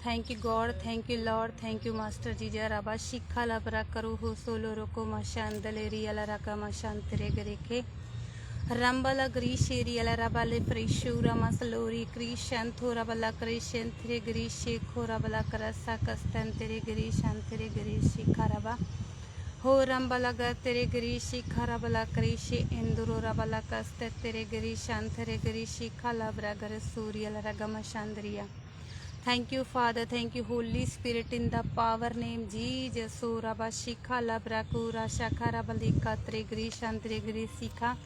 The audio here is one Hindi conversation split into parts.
Thank you, God. Thank you, Lord. Thank you, Master Jija Rabba Shikha Labra Karuhu Solo Roko Mashandale Riala Raka Mashantere Gereke Rambala Grishi Riala Rabale Prishura Masalori Krishan Thurabala Krishan Tre Grishi Korabala Karasa Kastantere Grishantere Grishi Karaba Ho Rambalaga Tere Grishi Karabala Krishi Induru Rabala Kastetere Grishantere Grishi Kalabra Garasuriala Ragamashandria. Thank you, Father. Thank you, Holy Spirit, in the power name Jesus. Suraba Shikha Labrakura Shakarabalika Tregri Shantregri Sikha.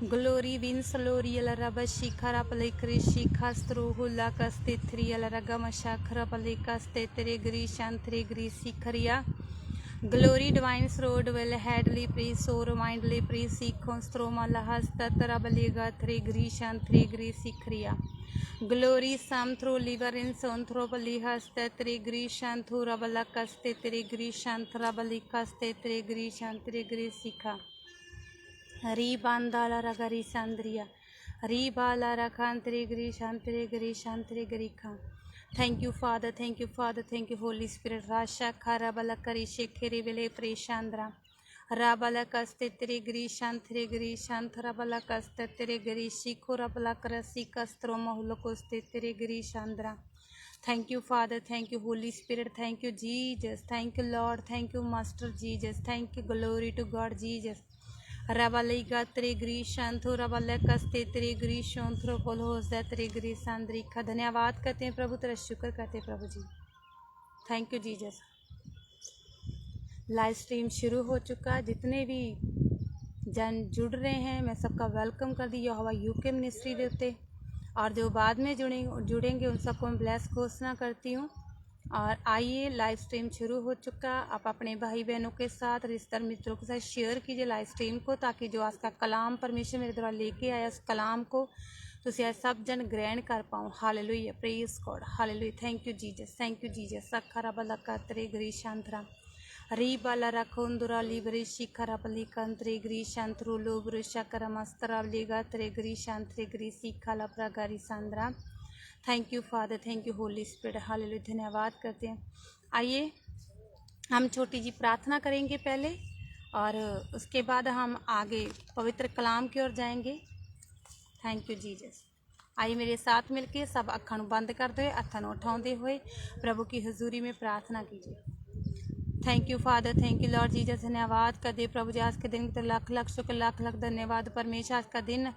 Glory wins Loriel Rabashika Rapalekri Shikha Struhula Kastithriel Ragama Shakra Palikas Tetregri Shantregri Sikharia. Glory divines road well headly praise so mindly praise sequence stroma lahas tatarabaliga three grishan three grisikria. Glory sam through liver in son through balihas three grishan thurabalakas three grishan thrabalikas three grishan three grisika. Ribandala ragari sandria. Ribala rakantri grishan three grishan three grika. Thank you, Father. Thank you, Father. Thank you, Holy Spirit. Rasha Karabala Karishe Kerivele Preshandra. Rabala Kastetri Grishantre Grishantrabala Kastetri Grishi Kurabala Karasi Kastroma Hulokostetri Grishandra. Thank you, Father. Thank you, Holy Spirit. Thank you, Jesus. Thank you, Lord. Thank you, Master Jesus. Thank you, glory to God, Jesus. Rabaliga त्रिग्रीशांथु रबलकस्ते त्रिग्रीशोंथ्रो पोलोस त्रिग्रीसांद्री का धन्यवाद करते हैं प्रभु, तेरा शुक्र करते हैं प्रभु जी। Thank you Jesus. Live stream शुरू हो चुका है। जितने भी जन जुड़ रहे हैं मैं सबका वेलकम कर दी यहोवा यूके मिनिस्ट्री देते, और जो बाद में जुड़ेंगे उन सबको मैं ब्लेस घोषणा करती हूँ। और आइए, लाइव स्ट्रीम शुरू हो चुका। आप अपने भाई बहनों के साथ, रिश्तेदार मित्रों के साथ शेयर कीजिए लाइव स्ट्रीम को, ताकि जो आज का कलाम परमेश्वर मेरे द्वारा लेके आया उस कलाम को तो शायद सब जन ग्रहण कर पाऊँ। Hallelujah, praise God, hallelujah. Thank you Jesus, thank you Jesus. सखरा बला कतरे ग्रीशांतरा री बाला रखोंदुरा लिबरे शिखरा बली कंत्रे ग्रीशांतरु लोब्रु शकरा मस्तरा लिगा त्रे ग्रीशांत्रे ग्री शिखला प्रगारी सांद्रा। Thank you Father, thank you Holy Spirit, hallelujah. धन्यवाद करते हैं। आइए हम छोटी जी प्रार्थना करेंगे पहले, और उसके बाद हम आगे पवित्र कलाम की ओर जाएंगे। Thank you Jesus. आइए मेरे साथ मिलके सब अखा बंद करते हुए, हत्थां नूं उठाते हुए प्रभु की हजूरी में प्रार्थना कीजिए। Thank you Father, thank you Lord Jesus. धन्यवाद कर दे प्रभु जी आज के दिन, तो लाख लाख शुक्र, लाख लाख धन्यवाद परमेश्वर। आज का दिन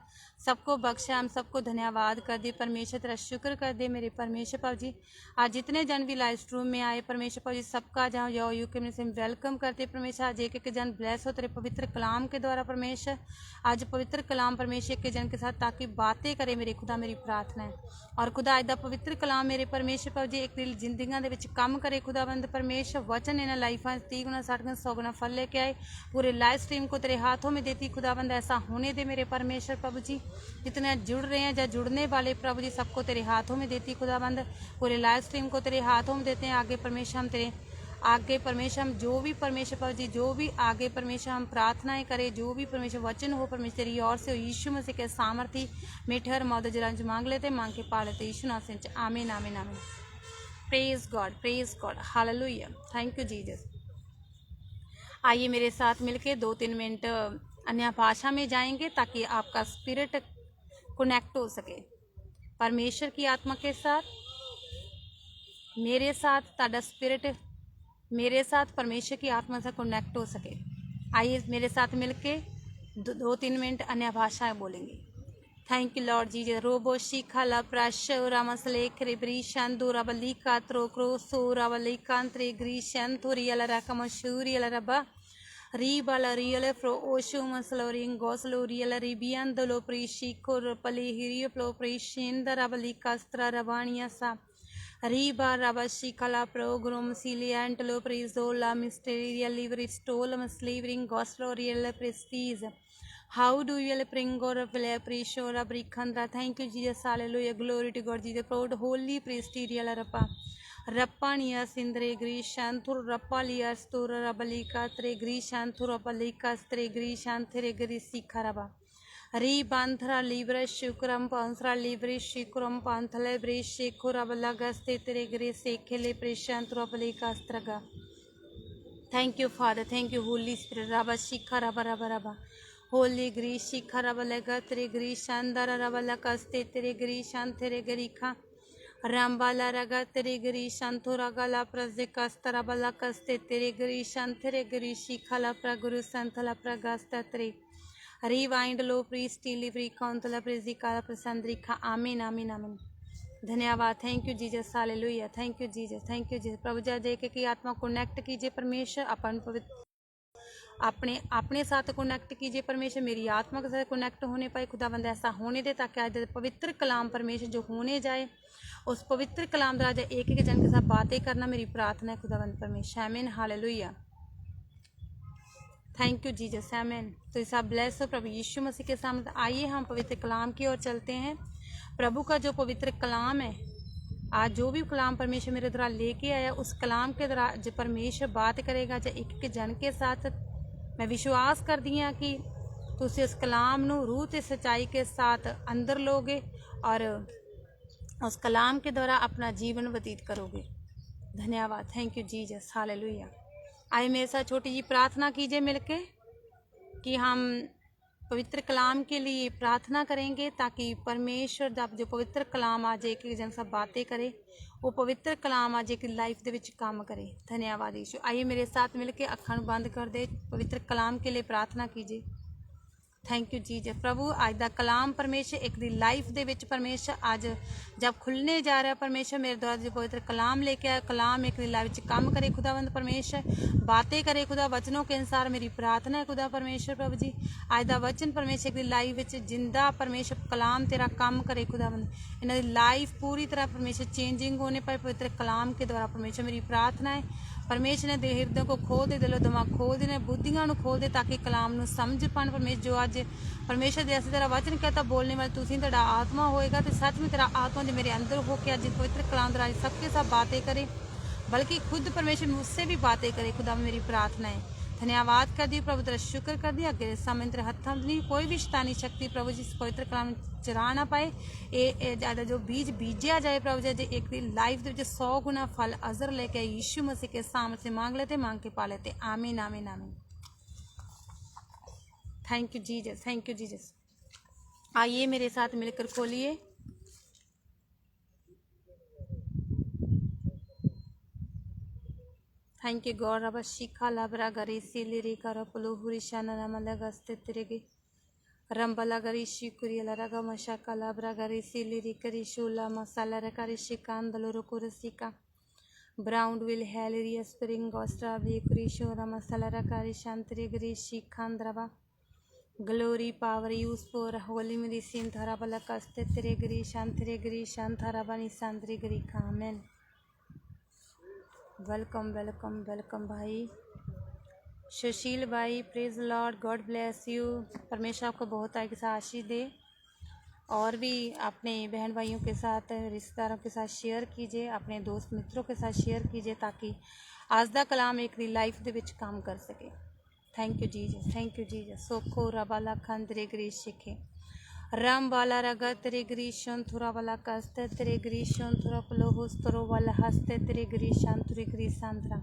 सबको बख्शा, हम सबको धन्यवाद कर दे परमेश्वर, तेरा शुक्र कर दे मेरे परमेश्वर प्रभु जी। आज जितने जन भी लाइव स्ट्रीम में आए परमेश्वर प्रभु जी, सबका जहाँ यो यूके में से वेलकम करते परमेश्वर। आज एक एक जन ब्लेस हो तेरे पवित्र कलाम के द्वारा परमेश्वर। आज पवित्र कलाम परमेश्वर के जन के साथ ताकि बातें करे मेरे खुदा, मेरी प्रार्थना है। और खुदा अज दा पवित्र कलाम मेरे परमेश्वर प्रभु जी एक दिल जिंदगियां दे विच काम करे खुदाबंद परमेश्वर। वचन इन्हें लाइफा 30 गुना 60 गुना 100 गुना फल लेके आए। पूरे लाइव स्ट्रीम को तेरे हाथों में देती खुदाबंद, ऐसा होने दे मेरे परमेश्वर प्रभु जी। जितने जुड़ रहे हैं या जुड़ने वाले प्रभु जी, सबको तेरे हाथों में देती खुदाबंद। पूरे लाइव स्ट्रीम को तेरे हाथों में देते हैं। आगे परमेश्वर हम तेरे आगे परमेश्वर हम जो भी परमेश्वर प्रभु जी, जो भी आगे परमेश्वर हम प्रार्थनाएं करें, जो भी परमेश्वर वचन हो परमेश्वर तेरी ओर से यीशु मसीह के सामर्थी मिठर मौद जरांज मांग लेते, मांग के पा लेते यीशु नाम से। आमीन आमीन आमीन। Praise God, hallelujah. Thank you Jesus. आइए मेरे साथ मिलके 2-3 मिनट अन्य भाषा में जाएंगे, ताकि आपका स्पिरिट कनेक्ट हो सके परमेश्वर की आत्मा के साथ। मेरे साथ ताड़ा स्पिरिट मेरे साथ परमेश्वर की आत्मा से कनेक्ट हो सके। आइए मेरे साथ मिलके 2-3 मिनट अन्य भाषाएं बोलेंगे। Thank you Lord Jesus. रोबो शिखा ला प्राशोरा मसलेख रिब्री शंदुरा बलिका त्रोक्रो सोरा बलिका त्रे ग्रीशन तुरियल रकमशूरियल रबा रीबल रियल फ्रो ओशो मसलोरिंग गोसलोरियल रिबियन दलो प्रीशिको पली हिरियो प्लो प्रीशिंदरा बलिका स्त्रा रबानिया सा Riba Rabashi Kala Program Cilient Lo Prizola Mysterial Livery Stolum Slavering Goslorial Prestige. How do you bring or Prishora Brikandra? Thank you, Jesus. Hallelujah. Glory to God, Jesus. Proud Holy Presterial Rapa. Rapania Sindre Grishantur Rapalia Stura Rabalika Tre Grishantur Rapalika Stre Grishantre Grisi Karaba. री बांथरा लिब्रे शुक्रम पांथरा लिब्रे शिक्रम पांथले ब्रे शेखुरा बला गस्ते तेरे ग्रे सेखेले प्रेशांतरा बले कास्त्रगा. Thank you, Father. Thank you, Holy Spirit. Rabba Shikha Rabba Rabba Rabba. Holy Gri Shikha Rabba Lega Tere Gri Shandara Rabba Lakaste Tere Gri Shantere Grika. Rambala Raga Tere Gri Shantura Gala Prazekasta Rabba Lakaste Tere Gri Shantere Gri Shikha La Praguru Santala Pragasta Tere. Rewind low priest delivery countala prezikala prasandrika. Amen, amen, amen. धन्यवाद. Thank you Jesus. Hallelujah. Thank you Jesus. Thank you Jesus. प्रभु जी देखे कि आत्मा कनेक्ट कीजिए परमेश्वर. अपन पवित्र अपने साथ कनेक्ट कीजिए परमेश्वर. मेरी आत्मा के साथ कनेक्ट होने पाए खुदावंद ऐसा होने दे ताकि आज पवित्र कलाम परमेश्वर जो होने जाए उस पवित्र कलाम द्वारा एक एक जन के साथ बातें करना मेरी प्रार्थना है खुदावंद परमेश्वर. आमीन. हालेलुया. Thank you Jesus. आमीन. तो इस ब्लेस हो प्रभु यीशु मसीह के सामने. आइए हम पवित्र कलाम की ओर चलते हैं. प्रभु का जो पवित्र कलाम है, आज जो भी कलाम परमेश्वर मेरे द्वारा लेके आया उस कलाम के द्वारा जो परमेश्वर बात करेगा जो एक जन के साथ मैं विश्वास कर दिया कि तुसी उस कलाम नू रूह ते सच्चाई के साथ अंदर लोगे और उस कलाम के द्वारा अपना जीवन व्यतीत करोगे. धन्यवाद. Thank you Jesus. हालेलुया. आइए मेरे साथ छोटी जी प्रार्थना कीजिए मिलके कि हम पवित्र कलाम के लिए प्रार्थना करेंगे ताकि परमेश्वर जब जो पवित्र कलाम आज एक जन सब बातें करे वो पवित्र कलाम आज एक लाइफ दे विच काम करे. धन्यवाद यीशु. आइए मेरे साथ मिलके अखां बंद कर दे पवित्र कलाम के लिए प्रार्थना कीजिए. Thank you Jesus. प्रभु आज दा कलाम परमेश्वर एक दी लाइफ दे विच परमेश्वर आज जब खुलने जा रहा है परमेश्वर मेरे द्वारा जो पवित्र कलाम लेके आया कलाम एक दी लाइफ च काम करे खुदावंद परमेश्वर. बातें करे खुदा वचनों के अनुसार मेरी प्रार्थना है खुदा परमेश्वर. प्रभु जी आज दा वचन परमेश्वर एक दी लाइफ विच जिंदा परमेश्वर कलाम तेरा काम करे खुदावंद. इन्हां दी लाइफ पूरी तरह परमेश्वर चेंजिंग होने पर पवित्र कलाम के द्वारा परमेश्वर मेरी प्रार्थना है परमेश्वर ने हृदय को खोल दे, दिलो दिमाग खोल दे, बुद्धियां को खोल दे ताकि कलाम को समझ पान. परमेश्वर जो आज परमेश्वर जैसे तेरा वचन कहता बोलने वाले तुसी तेरा आत्मा होएगा तो सच में तेरा आत्मा जो मेरे अंदर होकर आज पवित्र कलाम द्वारा सबके साथ बातें करे बल्कि खुद परमेश्वर मुझसे भी बातें करे. खुदा मेरी प्रार्थना है. धन्यवाद कर दी प्रभु तेरा शुक्र कर दिया. अगे समय तेरे हत्थों नहीं कोई भी शैतानी शक्ति प्रभु जी पवित्र कलाम चरा ना पाए. ये ज़्यादा जो बीज बीजा जाए प्रभु जी एक दिन लाइफ के 100 गुना फल अजर लेके यीशु मसीह के सामने से मांग लेते मांग के पा लेते. आमीन आमीन आमीन. Thank you Jesus. Thank you Jesus. आइए मेरे साथ मिलकर खोलिए थैंक यू गॉड. रबा शिखा लाबरा गरी सिलिरी करपलो हुरिशाना नमलगस्ते तेरेगे रंबला गरी शिकुरियला रगा मशाका लाबरा गरी सिलिरी करी शूला मसाला रकारी शिकांदलो रुकुरसिका ब्राउन विल हैलेरिया स्प्रिंग गोस्ट्रा ब्रिकुरिशोरा मसाला रकारी शांतरी गरी शिखांद्रवा glory power use for holy medicine थराबला कस्ते तेरे गरी शांतरा बनी सांतरी गरी कामेन. वेलकम वेलकम वेलकम भाई सुशील भाई. Praise Lord. God bless you. परमेश्वर आपको बहुत आशीष दे और भी अपने बहन भाइयों के साथ रिश्तेदारों के साथ शेयर कीजिए अपने दोस्त मित्रों के साथ शेयर कीजिए ताकि आज दा कलाम एक दी लाइफ दे विच काम कर सके. Thank you Jesus. Thank you Jesus. सोखो रबाला खंदरे ग्रीश शिखे राम वाला रगा तेरे ग्रीशन थोड़ा वाला कस्ते तेरे ग्रीशन थोड़ा पलोहुस तरो वाला हस्ते तेरे ग्रीशान तुरे ग्रीशांतरा.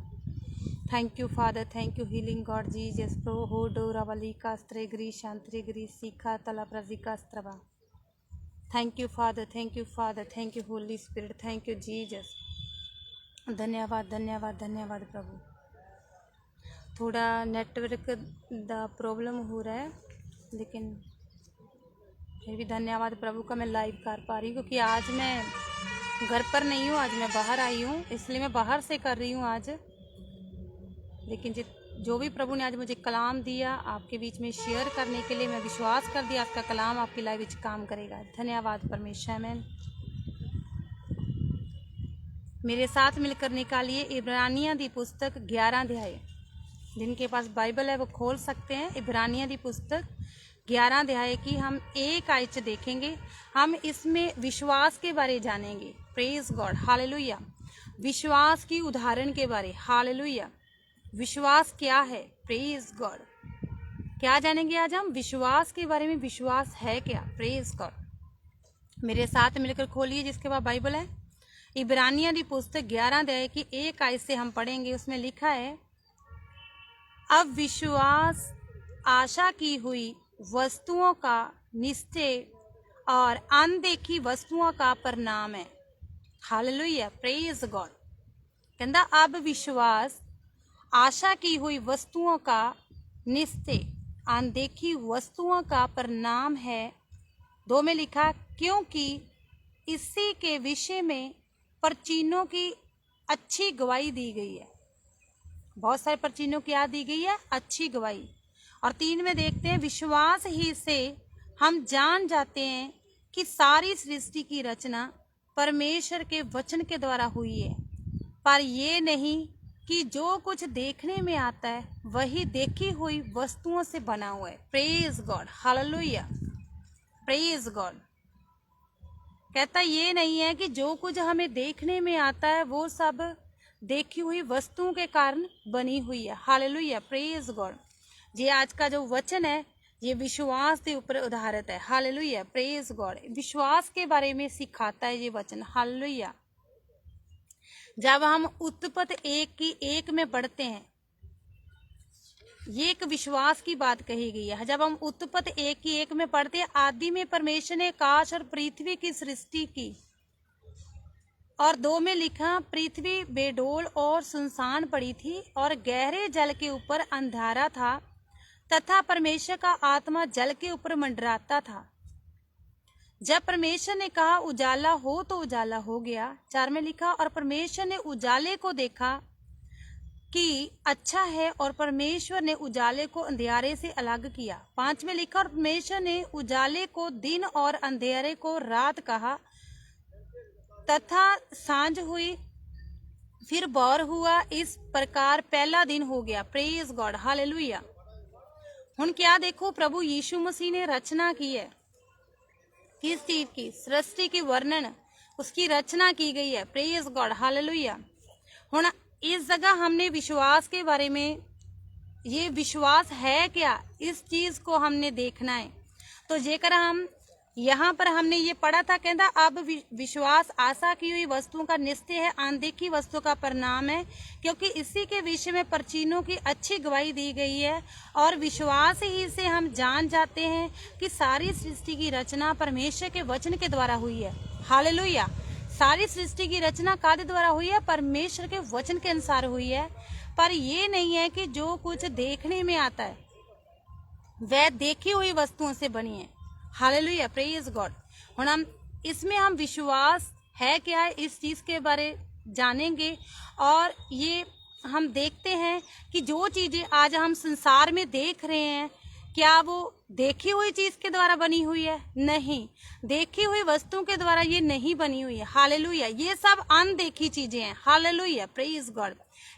Thank you Father. Thank you healing God Jesus. प्रो हो डोरा वाली कास्त्रे ग्रीशान तेरे ग्री सीखा तला प्रजिकास्त्रवा. Thank you Father. Thank you Father. Thank you Holy Spirit. Thank you Jesus. धन्यवाद धन्यवाद धन्यवाद प्रभु. थोड़ा नेटवर्क दा प्रॉब्लम हो रहा है लेकिन फिर भी धन्यवाद प्रभु का मैं लाइव कर पा रही हूँ क्योंकि आज मैं घर पर नहीं हूँ. आज मैं बाहर आई हूँ इसलिए मैं बाहर से कर रही हूँ आज. लेकिन जो भी प्रभु ने आज मुझे कलाम दिया आपके बीच में शेयर करने के लिए मैं विश्वास कर दिया आपका कलाम आपकी लाइफ में काम करेगा. धन्यवाद परमेश्वर. मैन मेरे साथ मिलकर निकालिए इब्रानियां दी पुस्तक 11 अध्याय. जिनके पास बाइबल है वो खोल सकते हैं. इब्रानियां दी पुस्तक 11 अध्याय की हम एक आयत देखेंगे. हम इसमें विश्वास के बारे जानेंगे. Praise God. हालेलुया. विश्वास की उदाहरण के बारे. हालेलुया. विश्वास क्या है. Praise God. क्या जानेंगे आज हम? विश्वास के बारे में। विश्वास है क्या? Praise God. मेरे साथ मिलकर खोलिए जिसके बाद बाइबल है। इब्रानियों की पुस्तक 11 अध्याय की 1 आयत से हम पढ़ेंगे। उसमें लिखा है, अब विश्वास आशा की हुई वस्तुओं का निश्चय और अनदेखी वस्तुओं का परिणाम है। Hallelujah, praise God. कहता अब विश्वास आशा की हुई वस्तुओं का निश्चय अनदेखी वस्तुओं का परिणाम है। 2 में लिखा, क्योंकि इसी के विषय में परचीनों की अच्छी गवाही दी गई है। बहुत सारे परचीनों की याद दी गई है, अच्छी गवाही। और 3 में देखते हैं, विश्वास ही से हम जान जाते हैं कि सारी सृष्टि की रचना परमेश्वर के वचन के द्वारा हुई है, पर ये नहीं कि जो कुछ देखने में आता है वही देखी हुई वस्तुओं से बना हुआ है। Praise God, hallelujah, praise God. कहता ये नहीं है कि जो कुछ हमें देखने में आता है वो सब देखी हुई वस्तुओं के कारण बनी हुई है। Hallelujah, praise God. ये आज का जो वचन है ये विश्वास के ऊपर आधारित है। Hallelujah, praise God. विश्वास के बारे में सिखाता है ये वचन। हालेलुया। जब हम उत्पत्ति 1 की 1 में पढ़ते हैं, ये एक विश्वास की बात कही गई है। जब हम उत्पत्ति 1 की 1 में पढ़ते हैं, आदि में परमेश्वर ने आकाश और पृथ्वी की सृष्टि की। और 2 में लिखा, पृथ्वी बेडोल और सुनसान पड़ी थी और गहरे जल के ऊपर अंधारा था तथा परमेश्वर का आत्मा जल के ऊपर मंडराता था। जब परमेश्वर ने कहा उजाला हो तो उजाला हो गया। 4 में लिखा, और परमेश्वर ने उजाले को देखा कि अच्छा है और परमेश्वर ने उजाले को अंधेरे से अलग किया। 5 में लिखा, और परमेश्वर ने उजाले को दिन और अंधेरे को रात कहा तथा सांझ हुई, फिर भोर हुआ। इस प्रकार पहला दिन हो गया। Praise God, hallelujah. हुन क्या देखो, प्रभु यीशु मसीह ने रचना की है। किस चीज की? सृष्टि की वर्णन, उसकी रचना की गई है। Praise God, hallelujah. हुन इस जगह हमने विश्वास के बारे में, ये विश्वास है क्या, इस चीज को हमने देखना है। तो जेकर हम यहाँ पर हमने ये पढ़ा था, कहता अब विश्वास आशा की हुई वस्तुओं का निश्चय है, अनदेखी वस्तु का परिणाम है, क्योंकि इसी के विषय में परचीनों की अच्छी गवाही दी गई है। और विश्वास ही से हम जान जाते हैं कि सारी सृष्टि की रचना परमेश्वर के वचन के द्वारा हुई है। हालेलुया। सारी सृष्टि की रचना कादे द्वारा हुई है? परमेश्वर के वचन के अनुसार हुई है। पर ये नहीं है कि जो कुछ देखने में आता है वह देखी हुई वस्तुओं से बनी है। Hallelujah, praise God. हम इसमें हम विश्वास है क्या है इस चीज के बारे जानेंगे। और ये हम देखते हैं कि जो चीजें आज हम संसार में देख रहे हैं, क्या वो देखी हुई चीज के द्वारा बनी हुई है? नहीं, देखी हुई वस्तुओं के द्वारा ये नहीं बनी हुई है। हालेलुया, ये सब अनदेखी चीजें हैं। Hallelujah, praise God.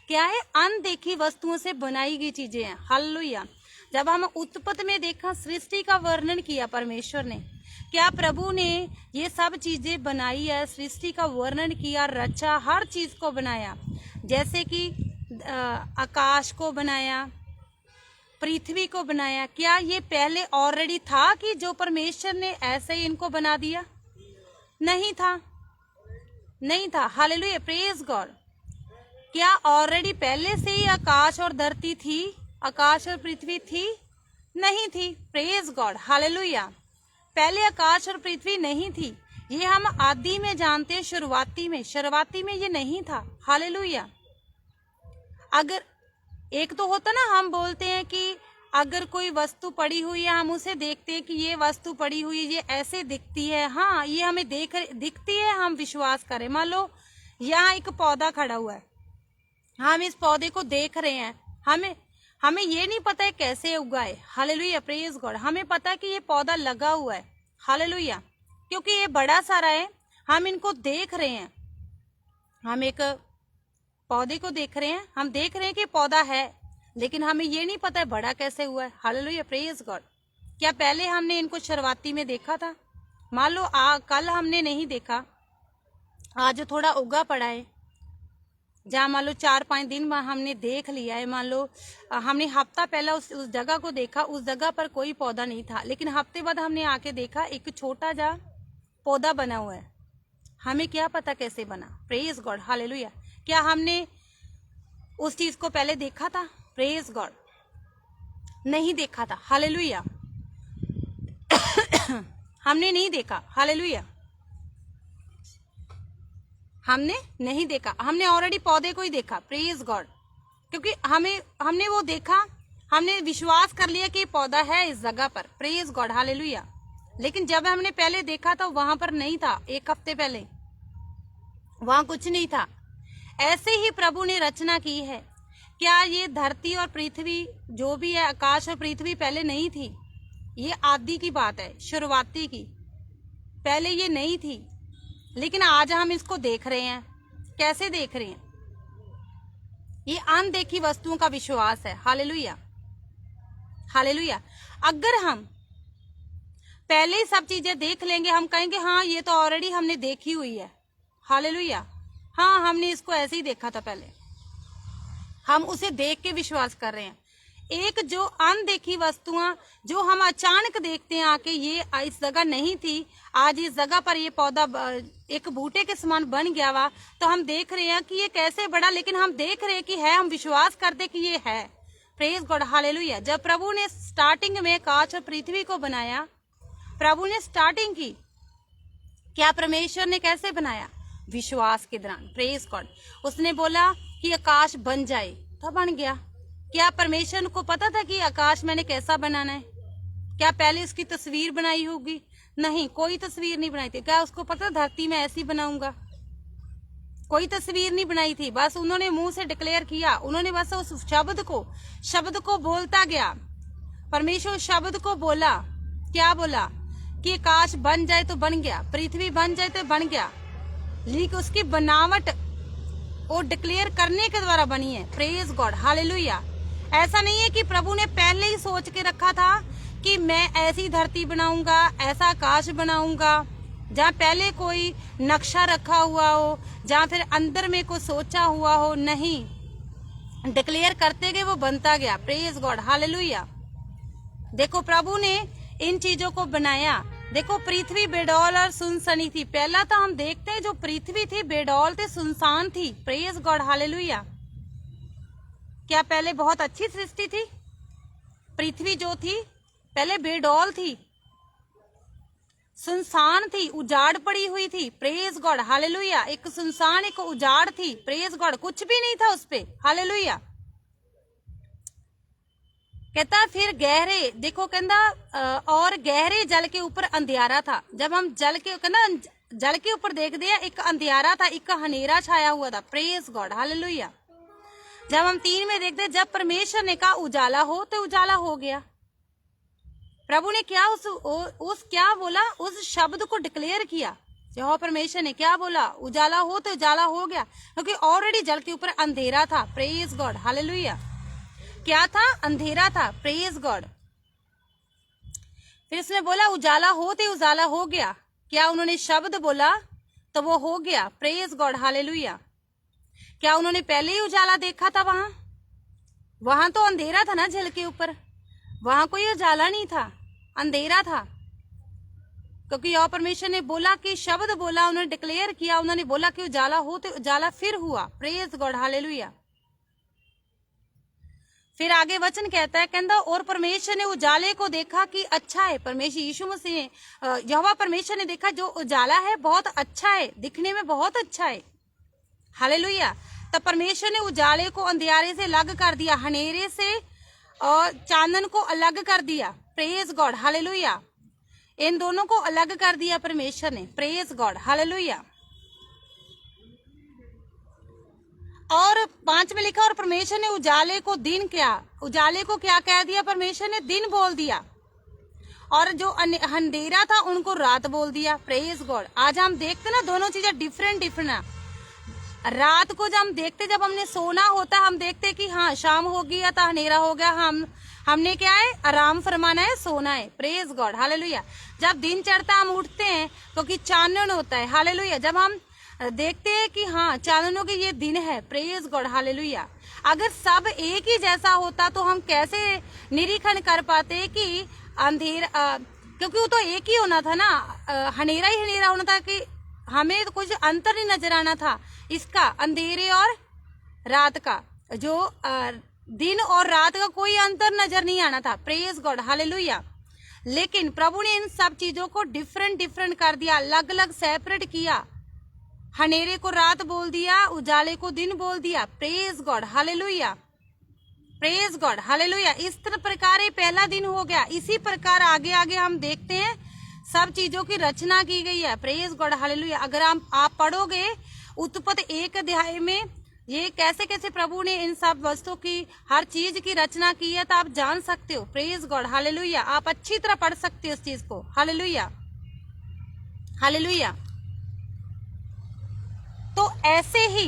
क्या है? अनदेखी वस्तुओं से बनाई गई चीजें हैं। हालेलुया। जब हम उत्पत्ति में देखा, सृष्टि का वर्णन किया परमेश्वर ने, क्या प्रभु ने ये सब चीजें बनाई है, सृष्टि का वर्णन किया, रचा, हर चीज को बनाया। जैसे कि आकाश को बनाया, पृथ्वी को बनाया। क्या ये पहले ऑलरेडी था कि जो परमेश्वर ने ऐसे ही इनको बना दिया? नहीं था, नहीं था। Hallelujah, praise God. क्या ऑलरेडी पहले से ही आकाश और धरती थी, आकाश और पृथ्वी थी? नहीं थी। Praise God, hallelujah. पहले आकाश और पृथ्वी नहीं थी। ये हम आदि में जानते हैं, शुरुआती में ये नहीं था। हालेलुया। अगर एक तो होता ना, हम बोलते हैं कि अगर कोई वस्तु पड़ी हुई है, हम उसे देखते हैं कि ये वस्तु पड़ी हुई है, ये ऐसे दिखती है, हाँ ये हमें दिखती है, हम विश्वास करें। मान लो यहाँ एक पौधा खड़ा हुआ है, हम इस पौधे को देख रहे हैं, हमें ये नहीं पता है कैसे उगा है। Hallelujah, praise God. हमें पता है कि ये पौधा लगा हुआ है। हालेलुया, क्योंकि ये बड़ा सारा है, हम इनको देख रहे हैं। हम एक पौधे को देख रहे हैं, हम देख रहे हैं कि पौधा है, लेकिन हमें ये नहीं पता है बड़ा कैसे हुआ है। Hallelujah, praise God. क्या पहले हमने इनको शुरुआती में देखा था? मान लो कल हमने नहीं देखा, आज थोड़ा उगा पड़ा है, जहाँ मान लो 4-5 दिन हमने देख लिया है, मान लो हमने हफ्ता पहला उस जगह को देखा, उस जगह पर कोई पौधा नहीं था, लेकिन हफ्ते बाद हमने आके देखा एक छोटा जा पौधा बना हुआ है। हमें क्या पता कैसे बना? Praise God, hallelujah. क्या हमने उस चीज को पहले देखा था? प्रेज गॉड, नहीं देखा था, हालेलुया। हमने नहीं देखा, हालेलुया, हमने नहीं देखा, हमने ऑलरेडी पौधे को ही देखा, प्रेज गॉड। क्योंकि हमने वो देखा, हमने विश्वास कर लिया कि पौधा है इस जगह पर, प्रेज गॉड, हालेलुया। लेकिन जब हमने पहले देखा तो वहां पर नहीं था, एक हफ्ते पहले वहां कुछ नहीं था। ऐसे ही प्रभु ने रचना की है। क्या ये धरती और पृथ्वी जो भी है, आकाश और पृथ्वी पहले नहीं थी? ये आदि की बात है, शुरुआती की, पहले ये नहीं थी, लेकिन आज हम इसको देख रहे हैं। कैसे देख रहे हैं? ये अनदेखी वस्तुओं का विश्वास है, हालेलुया, हालेलुया। अगर हम पहले ही सब चीजें देख लेंगे, हम कहेंगे हाँ ये तो ऑलरेडी हमने देखी हुई है, हालेलुया, हाँ हमने इसको ऐसे ही देखा था पहले, हम उसे देख के विश्वास कर रहे हैं। एक जो अनदेखी वस्तुआं जो हम अचानक देखते हैं आके, ये इस जगह नहीं थी, आज इस जगह पर ये पौधा एक बूटे के समान बन गया हुआ, तो हम देख रहे हैं कि ये कैसे बढ़ा, लेकिन हम देख रहे हैं कि है, हम विश्वास करते कि ये है, प्रेज गॉड, हालेलुया। जब प्रभु ने स्टार्टिंग में आकाश और पृथ्वी को बनाया, प्रभु ने स्टार्टिंग की, क्या परमेश्वर ने कैसे बनाया? विश्वास के दौरान, प्रेज गॉड। उसने बोला कि आकाश बन जाए, तो बन गया। क्या परमेश्वर को पता था कि आकाश मैंने कैसा बनाना है? क्या पहले उसकी तस्वीर बनाई होगी? नहीं, कोई तस्वीर नहीं बनाई थी। क्या उसको पता धरती में ऐसी बनाऊंगा? कोई तस्वीर नहीं बनाई थी, बस उन्होंने मुंह से डिक्लेयर किया, उन्होंने बस उस शब्द को बोलता गया। परमेश्वर शब्द को बोला, क्या बोला? कि आकाश बन जाए तो बन गया, पृथ्वी बन जाए तो बन गया, लेकिन उसकी बनावट वो डिक्लेयर करने के द्वारा बनी है, प्रेज गॉड, हालेलुया। ऐसा नहीं है कि प्रभु ने पहले ही सोच के रखा था कि मैं ऐसी धरती बनाऊंगा, ऐसा आकाश बनाऊंगा, जहाँ पहले कोई नक्शा रखा हुआ हो, जहाँ फिर अंदर में कोई सोचा हुआ हो। नहीं, डिक्लेयर करते गए वो बनता गया, प्रेज गॉड, हालेलुया। देखो प्रभु ने इन चीजों को बनाया। देखो पृथ्वी बेडौल और सुनसनी थी। पहला तो हम देखते हैं जो पृथ्वी थी बेडौल थी, सुनसान थी, प्रेज गॉड, हालेलुया। क्या पहले बहुत अच्छी सृष्टि थी? पृथ्वी जो थी पहले बेडौल थी, सुनसान थी, उजाड़ पड़ी हुई थी, प्रेज गॉड, हालेलुया। एक सुनसान एक उजाड़ थी, प्रेज गॉड, कुछ भी नहीं था उसपे, हालेलुया। कहता फिर गहरे, देखो कहता और गहरे जल के ऊपर अंधियारा था। जब हम जल के ऊपर देखते हैं, एक अंधियारा था, एक हनेरा छाया हुआ था, प्रेज गॉड, हालेलुया। जब हम 3 में देखते हैं, जब परमेश्वर ने कहा उजाला हो तो उजाला हो गया। प्रभु ने क्या उस क्या बोला? उस शब्द को डिक्लेयर किया। यहोवा परमेश्वर ने क्या बोला? उजाला हो तो उजाला हो गया, क्योंकि ऑलरेडी जल के ऊपर अंधेरा था, प्रेज गॉड, हालेलुया। क्या था? अंधेरा था, प्रेज गॉड। फिर उसने बोला उजाला हो तो उजाला हो गया। क्या उन्होंने शब्द बोला तो वो हो गया, प्रेज गॉड, हालेलुया। क्या उन्होंने पहले ही उजाला देखा था? वहां तो अंधेरा था ना जल के ऊपर, वहां कोई उजाला नहीं था, अंधेरा था। क्योंकि यहोवा परमेश्वर ने बोला कि शब्द बोला, उन्होंने डिक्लेयर किया, उन्होंने बोला कि उजाला हो तो उजाला फिर हुआ, प्रेज गॉड, हालेलुया। फिर आगे वचन कहता है, कहता और परमेश्वर ने उजाले को देखा कि अच्छा है। परमेश्वर यीशु मसीह यहोवा परमेश्वर ने देखा जो उजाला है बहुत अच्छा है, दिखने में बहुत अच्छा है, हालेलुया। तब परमेश्वर ने उजाले को अंधियारे से अलग कर दिया, हनेरे से और चांदन को अलग कर दिया, प्रेज गॉड, हालेलुया। इन दोनों को अलग कर दिया परमेश्वर ने, प्रेज गॉड, हालेलुया। और 5 में लिखा और परमेश्वर ने उजाले को दिन उजाले को क्या कह दिया? परमेश्वर ने दिन बोल दिया, और जो अंधेरा था उनको रात बोल दिया, प्रेज गॉड। आज हम देखते ना दोनों चीजें डिफरेंट है। रात को जब हम देखते, जब हमने सोना होता, हम देखते कि हाँ शाम हो गई या तो अंधेरा हो गया, हमने क्या है? आराम फरमाना है, सोना है, प्रेज गॉड, हालेलुया। जब दिन चढ़ता हम उठते हैं क्योंकि चानन होता है, हालेलुया। जब हम देखते हैं कि हाँ चांदनों के ये दिन है, प्रेज गॉड, हालेलुया। अगर सब एक ही जैसा होता तो हम कैसे निरीक्षण कर पाते कि क्योंकि वो तो एक ही होना था ना, हनेरा ही हनेरा होना था, कि हमें तो कुछ अंतर नहीं नजर आना था इसका, अंधेरे और रात का, जो दिन और रात का कोई अंतर नजर नहीं आना था, प्रेज गॉड, हालेलुया। लेकिन प्रभु ने इन सब चीजों को डिफरेंट कर दिया, अलग अलग सेपरेट किया, हनेरे को रात बोल दिया, उजाले को दिन बोल दिया, praise God, hallelujah, praise God, hallelujah. इस प्रकार ये पहला दिन हो गया। इसी प्रकार आगे आगे हम देखते हैं सब चीजों की रचना की गई है, प्रेज गॉड, हालेलुया। अगर आप पढ़ोगे उत्पत्ति 1 अध्याय में ये कैसे कैसे प्रभु ने इन सब वस्तुओं की, हर चीज की रचना की है, तो आप जान सकते हो, प्रेज गॉड, हालेलुया। आप अच्छी तरह पढ़ सकते हो इस चीज को, हालेलुया, हालेलुया। तो ऐसे ही,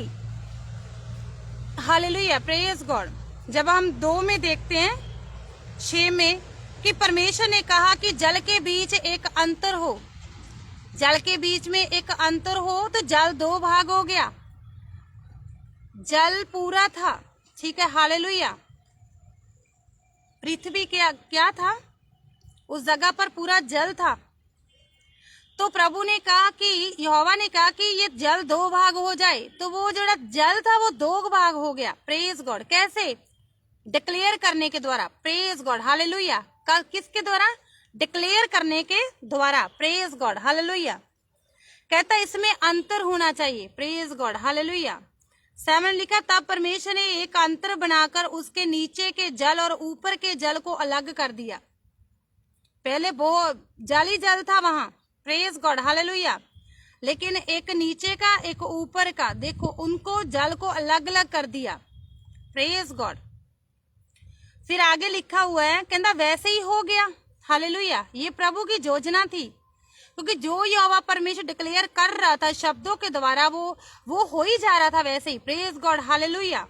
हालेलुया, प्रेज गॉड, जब हम 2 में देखते हैं 6 में कि परमेश्वर ने कहा कि जल के बीच एक अंतर हो, जल के बीच में एक अंतर हो, तो जल 2 भाग हो गया, जल पूरा था, ठीक है, हालेलुया। पृथ्वी क्या था, उस जगह पर पूरा जल था। तो प्रभु ने कहा कि, यहोवा ने कहा कि ये जल 2 भाग हो जाए, तो वो जो जल था वो 2 भाग हो गया, प्रेज गॉड। कैसे? डिक्लेयर करने के द्वारा, प्रेज गॉड, हालेलुया। किसके द्वारा? डिक्लेयर करने के द्वारा, प्रेज गॉड, हालेलुया। कहता इसमें अंतर होना चाहिए, प्रेज गॉड, हालेलुया। 7 लिखा, तब परमेश्वर ने एक अंतर बनाकर उसके नीचे के जल और ऊपर के जल को अलग कर दिया। पहले वो जल ही जल था वहां, प्रेज गॉड, हालेलुया, लेकिन एक नीचे का एक ऊपर का, देखो उनको जल को अलग अलग कर दिया, प्रेज गॉड। फिर आगे लिखा हुआ है, कहता वैसे ही हो गया, हालेलुया। ये प्रभु की योजना थी, क्योंकि जो यहोवा परमेश्वर डिक्लेयर कर रहा था शब्दों के द्वारा, वो हो ही जा रहा था वैसे ही, प्रेज गॉड, हालेलुया,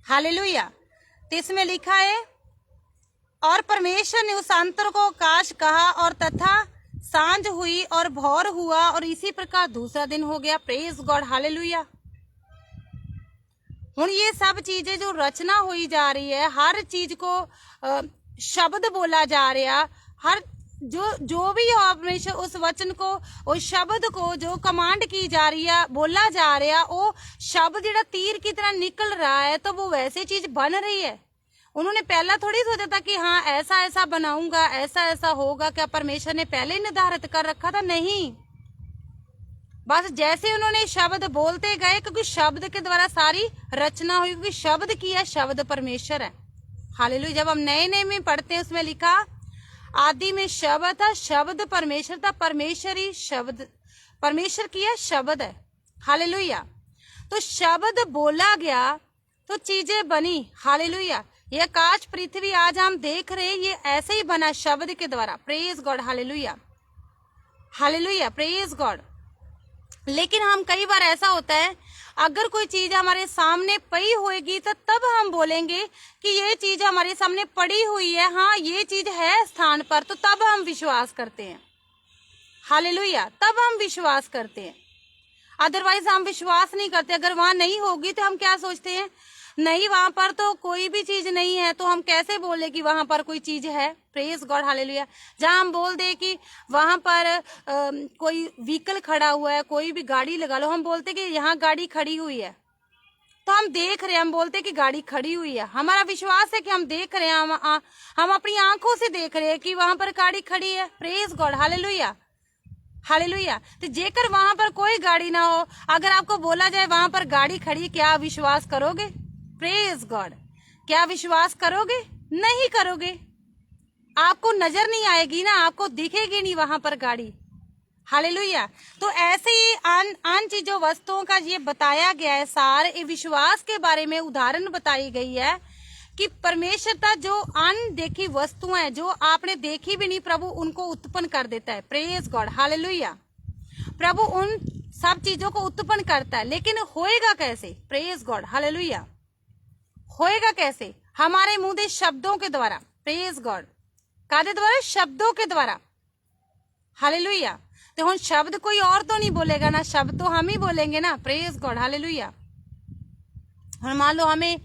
हालेलुया। तो इसमें लिखा है, और परमेश्वर ने उस अंतर को आकाश कहा, और तथा सांझ हुई और भोर हुआ, और इसी प्रकार दूसरा दिन हो गया, प्रेज गॉड, हालेलुया। हुण ये सब चीजें जो रचना हुई जा रही है, हर चीज को शब्द बोला जा रहा, हर जो भी परमेश्वर उस वचन को, उस शब्द को जो कमांड की जा रही है, बोला जा रहा, वो शब्द जो तीर की तरह निकल रहा है, तो वो वैसे चीज बन रही है। उन्होंने पहला थोड़ी सोचा था कि हाँ ऐसा ऐसा बनाऊंगा, ऐसा ऐसा होगा। क्या परमेश्वर ने पहले ही निर्धारित कर रखा था? नहीं, बस जैसे उन्होंने शब्द बोलते गए, क्योंकि शब्द के द्वारा सारी रचना हुई, क्योंकि शब्द की है, शब्द परमेश्वर है, हालेलुया। जब हम नए में पढ़ते हैं, उसमें लिखा आदि में शब्द था, शब्द परमेश्वर था, परमेश्वर ही शब्द, परमेश्वर की है शब्द है, हालेलुया। तो शब्द बोला गया तो चीजें बनी, हालेलुया। ये आकाश पृथ्वी आज हम देख रहे हैं, ये ऐसे ही बना शब्द के द्वारा, praise God, hallelujah, hallelujah, praise God. लेकिन हम कई बार ऐसा होता है, अगर कोई चीज हमारे सामने पड़ी होगी तो तब हम बोलेंगे कि ये चीज हमारे सामने पड़ी हुई है, हाँ ये चीज है स्थान पर, तो तब हम विश्वास करते हैं, हालेलुया, तब हम विश्वास करते हैं। अदरवाइज हम विश्वास नहीं करते। अगर वहां नहीं होगी तो हम क्या सोचते हैं, नहीं वहां पर तो कोई भी चीज नहीं है, तो हम कैसे बोले कि वहां पर कोई चीज है, प्रेज गॉड, हालेलुया। जहां हम बोल दे कि वहां पर कोई व्हीकल खड़ा हुआ है, कोई भी गाड़ी लगा लो, हम बोलते कि यहाँ गाड़ी खड़ी हुई है, तो हम देख रहे हैं, हम बोलते कि गाड़ी खड़ी हुई है, हमारा विश्वास है कि हम देख रहे हैं, हम अपनी आंखों से देख रहे हैं कि वहां पर गाड़ी खड़ी है, प्रेज गॉड, हालेलुया, हालेलुया। तो जेकर वहां पर कोई गाड़ी ना हो, अगर आपको बोला जाए वहां पर गाड़ी खड़ी, क्या विश्वास करोगे? प्रेज गॉड, क्या विश्वास करोगे? नहीं करोगे, आपको नजर नहीं आएगी ना, आपको दिखेगी नहीं वहां पर गाड़ी, हालेलुया। तो ऐसे ही अन चीजों वस्तुओं का ये बताया गया है, सार ये विश्वास के बारे में उदाहरण बताई गई है कि परमेश्वर का जो अनदेखी वस्तुएं हैं, जो आपने देखी भी नहीं, प्रभु उनको उत्पन्न कर देता है, प्रेज गॉड, हालेलुया। प्रभु उन सब चीजों को उत्पन्न करता है, लेकिन होएगा कैसे? Praise God, hallelujah. होएगा कैसे? हमारे मुंह दे शब्दों के द्वारा, प्रेज गॉड, कादे द्वारा? शब्दों के द्वारा, हालेलुया। तो हुण शब्द कोई और तो नहीं बोलेगा ना, शब्द तो हम ही बोलेंगे ना। Praise God, hallelujah. हुण मान लो हमें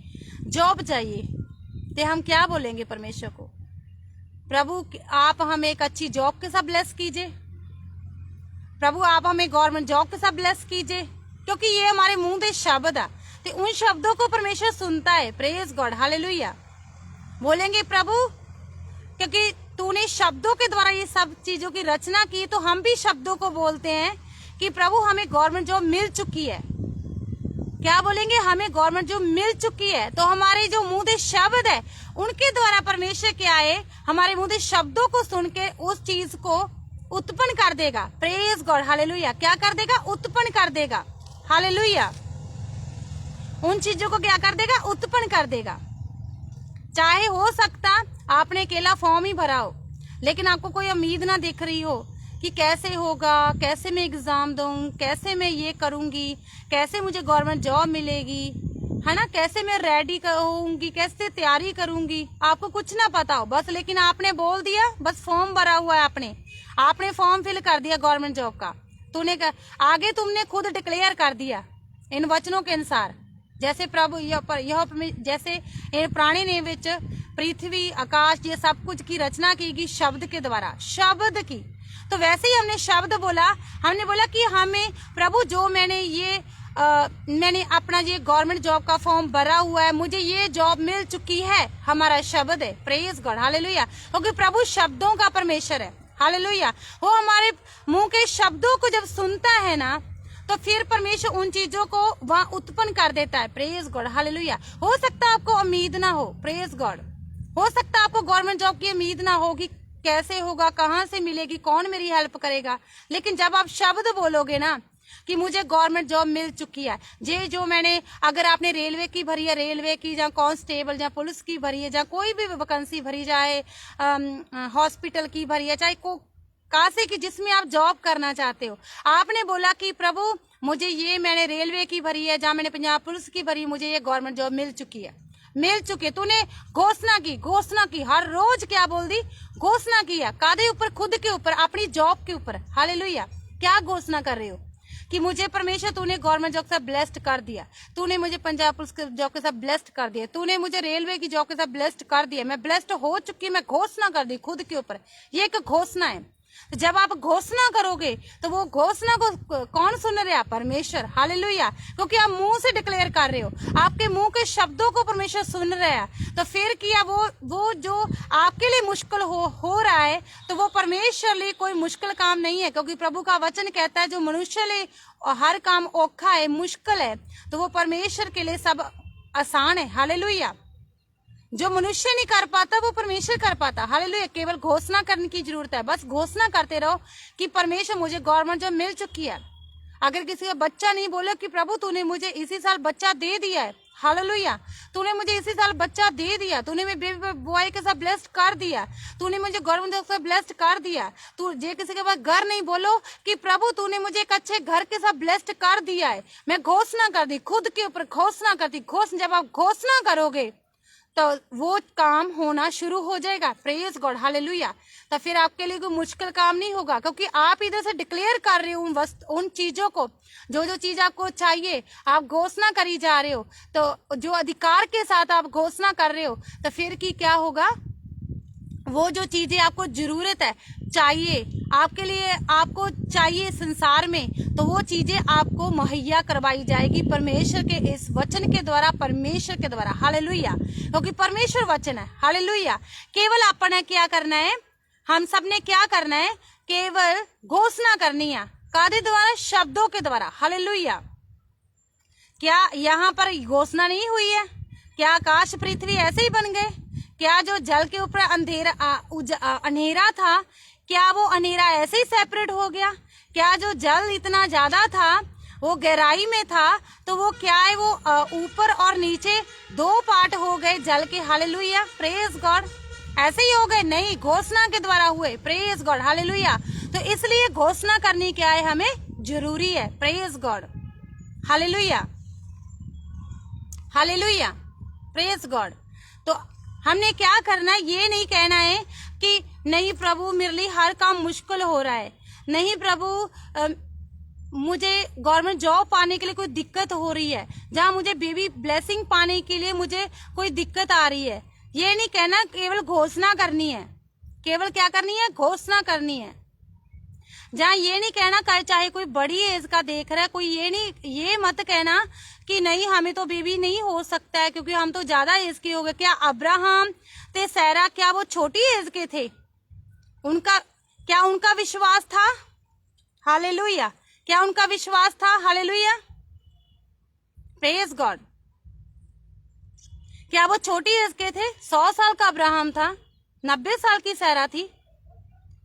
जॉब चाहिए, तो हम क्या बोलेंगे परमेश्वर को? प्रभु आप हमें एक अच्छी जॉब के साथ ब्लेस कीजिए, प्रभु आप हमें गवर्नमेंट जॉब के साथ ब्लेस कीजिए, क्योंकि ये हमारे मुंह के शब्द है, तो उन शब्दों को परमेश्वर सुनता है। Praise God, hallelujah. बोलेंगे प्रभु क्योंकि तूने शब्दों के द्वारा ये सब चीजों की रचना की, तो हम भी शब्दों को बोलते हैं कि प्रभु हमें गवर्नमेंट जॉब मिल चुकी है। क्या बोलेंगे? हमें गवर्नमेंट जॉब मिल चुकी है। तो हमारे जो मुंह के शब्द है उनके द्वारा परमेश्वर क्या है, हमारे मुंह के शब्दों को सुन के उस चीज को उत्पन्न कर देगा। Praise God, hallelujah. क्या कर देगा? उत्पन्न कर देगा, हालेलुया। उन चीजों को क्या कर देगा? उत्पन्न कर देगा। चाहे हो सकता आपने अकेला फॉर्म ही भरा हो, लेकिन आपको कोई उम्मीद ना दिख रही हो कि कैसे होगा, कैसे मैं एग्जाम दूं, कैसे मैं ये करूंगी, कैसे मुझे गवर्नमेंट जॉब मिलेगी, है ना, कैसे मैं रेडी होऊंगी, कैसे तैयारी करूंगी। आपको कुछ ना पता हो बस, लेकिन आपने बोल दिया, बस फॉर्म भरा हुआ है, आपने फॉर्म फिल कर दिया गवर्नमेंट जॉब का। आगे तुमने खुद डिक्लेयर कर दिया इन वचनों के अनुसार, जैसे प्रभु जैसे पुराने नियम विच पृथ्वी आकाश ये सब कुछ की रचना की गई शब्द के द्वारा, शब्द की। तो वैसे ही हमने शब्द बोला, हमने बोला कि हमें प्रभु जो मैंने अपना ये गवर्नमेंट जॉब का फॉर्म भरा हुआ है, मुझे ये जॉब मिल चुकी है, हमारा शब्द है। Praise God, hallelujah. क्योंकि प्रभु शब्दों का परमेश्वर है, हालेलुया। वो हमारे मुंह के शब्दों को जब सुनता है ना, तो फिर परमेश्वर उन चीजों को वहां उत्पन्न कर देता है। Praise God, hallelujah. हो सकता है आपको उम्मीद ना हो, प्रेज गॉड, हो सकता है आपको गवर्नमेंट जॉब की उम्मीद ना होगी, कैसे होगा, कहाँ से मिलेगी, कौन मेरी हेल्प करेगा। लेकिन जब आप शब्द बोलोगे ना कि मुझे गवर्नमेंट जॉब मिल चुकी है, ये जो मैंने, अगर आपने रेलवे की भरी है, रेलवे की, या कांस्टेबल या पुलिस की भरी है, या कोई भी वैकेंसी भरी जाए, हॉस्पिटल की भरी है, चाहे कासे की, जिसमें आप जॉब करना चाहते हो, आपने बोला कि प्रभु मुझे ये, मैंने रेलवे की भरी है, जहाँ मैंने पंजाब पुलिस की भरी, मुझे ये गवर्नमेंट जॉब मिल चुकी है, मिल चुकी है। तूने घोषणा की, हर रोज क्या बोल दी? घोषणा की है। कादे ऊपर? खुद के ऊपर, अपनी जॉब के ऊपर, हालेलुया। क्या घोषणा कर रहे हो? कि मुझे परमेश्वर तूने गवर्नमेंट जॉब के साथ ब्लेस्ड कर दिया, तूने मुझे पंजाब पुलिस के जॉब के साथ ब्लेस्ड कर दिया, तूने मुझे रेलवे की जॉब के साथ ब्लेस्ड कर दिया, मैं ब्लेस्ड हो चुकी, मैं घोषणा कर दी खुद के ऊपर। ये एक घोषणा है। तो जब आप घोषणा करोगे तो वो घोषणा को कौन सुन रहा है? परमेश्वर, हालेलुया। क्योंकि आप मुंह से डिक्लेयर कर रहे हो, आपके मुंह के शब्दों को परमेश्वर सुन रहा है। तो फिर किया वो जो आपके लिए मुश्किल हो रहा है, तो वो परमेश्वर लिए कोई मुश्किल काम नहीं है। क्योंकि प्रभु का वचन कहता है जो मनुष्य लिए हर काम औखा है, मुश्किल है, तो वो परमेश्वर के लिए सब आसान है, हालेलुया। जो मनुष्य नहीं कर पाता वो परमेश्वर कर पाता, हालेलुया। केवल घोषणा करने की जरूरत है, बस घोषणा करते रहो कि परमेश्वर मुझे गवर्नमेंट जॉब मिल चुकी है। अगर किसी का बच्चा नहीं बोले कि प्रभु तूने मुझे इसी साल बच्चा दे दिया है, हालेलुया, तूने मुझे इसी साल बच्चा दे दिया, तूने मेरे बेबी बॉय के साथ ब्लेस्ड कर दिया, तूने मुझे गवर्नमेंट जॉब से ब्लेस्ड कर दिया। तू जे किसी के पास घर नहीं, बोलो कि प्रभु तूने मुझे एक अच्छे घर के साथ ब्लेस्ड कर दिया है। मैं घोषणा कर दी, खुद के ऊपर घोषणा कर दी। जब आप घोषणा करोगे तो वो काम होना शुरू हो जाएगा। Praise God, hallelujah. तो फिर आपके लिए कोई मुश्किल काम नहीं होगा, क्योंकि आप इधर से डिक्लेयर कर रहे हो उन चीजों को, जो चीज आपको चाहिए आप घोषणा करी जा रहे हो। तो जो अधिकार के साथ आप घोषणा कर रहे हो, तो फिर की क्या होगा? वो जो चीजें आपको जरूरत है, चाहिए आपके लिए, आपको चाहिए संसार में, तो वो चीजें आपको मुहैया करवाई जाएगी परमेश्वर के इस वचन के द्वारा, परमेश्वर के द्वारा, हालेलुया। क्योंकि परमेश्वर वचन है, हालेलुया। केवल अपने क्या करना है? हम सब ने क्या करना है? केवल घोषणा करनी है। कादे द्वारा? शब्दों के द्वारा, हालेलुया। क्या यहाँ पर घोषणा नहीं हुई है? क्या आकाश पृथ्वी ऐसे ही बन गए? क्या जो जल के ऊपर अंधेरा था, क्या वो अंधेरा ऐसे ही सेपरेट हो गया? क्या जो जल इतना ज्यादा था वो गहराई में था, तो वो क्या है, वो ऊपर और नीचे दो पार्ट हो गए जल के, हालेलुया। Praise God. ऐसे ही हो गए? नहीं, घोषणा के द्वारा हुए। Praise God, hallelujah. तो इसलिए घोषणा करनी क्या है? हमें जरूरी है। Praise God, hallelujah, hallelujah, praise God. तो हमने क्या करना है? ये नहीं कहना है कि नहीं प्रभु मेरे लिए हर काम मुश्किल हो रहा है, नहीं प्रभु, मुझे गवर्नमेंट जॉब पाने के लिए कोई दिक्कत हो रही है, जहाँ मुझे बेबी ब्लेसिंग पाने के लिए मुझे कोई दिक्कत आ रही है। ये नहीं कहना, केवल घोषणा करनी है। केवल क्या करनी है? घोषणा करनी है। जहाँ ये नहीं कहना, चाहे कोई बड़ी एज का देख रहा है कोई, ये मत कहना कि नहीं हमें तो बेबी नहीं हो सकता है क्योंकि हम तो ज्यादा एज के हो गए। क्या अब्राहम ते सैरा क्या वो छोटी एज के थे? क्या उनका विश्वास था? हालेलुया। क्या उनका विश्वास था? Hallelujah, praise God. क्या वो छोटी एज के थे? 100 साल का अब्राहम था, 90 साल की सैरा थी।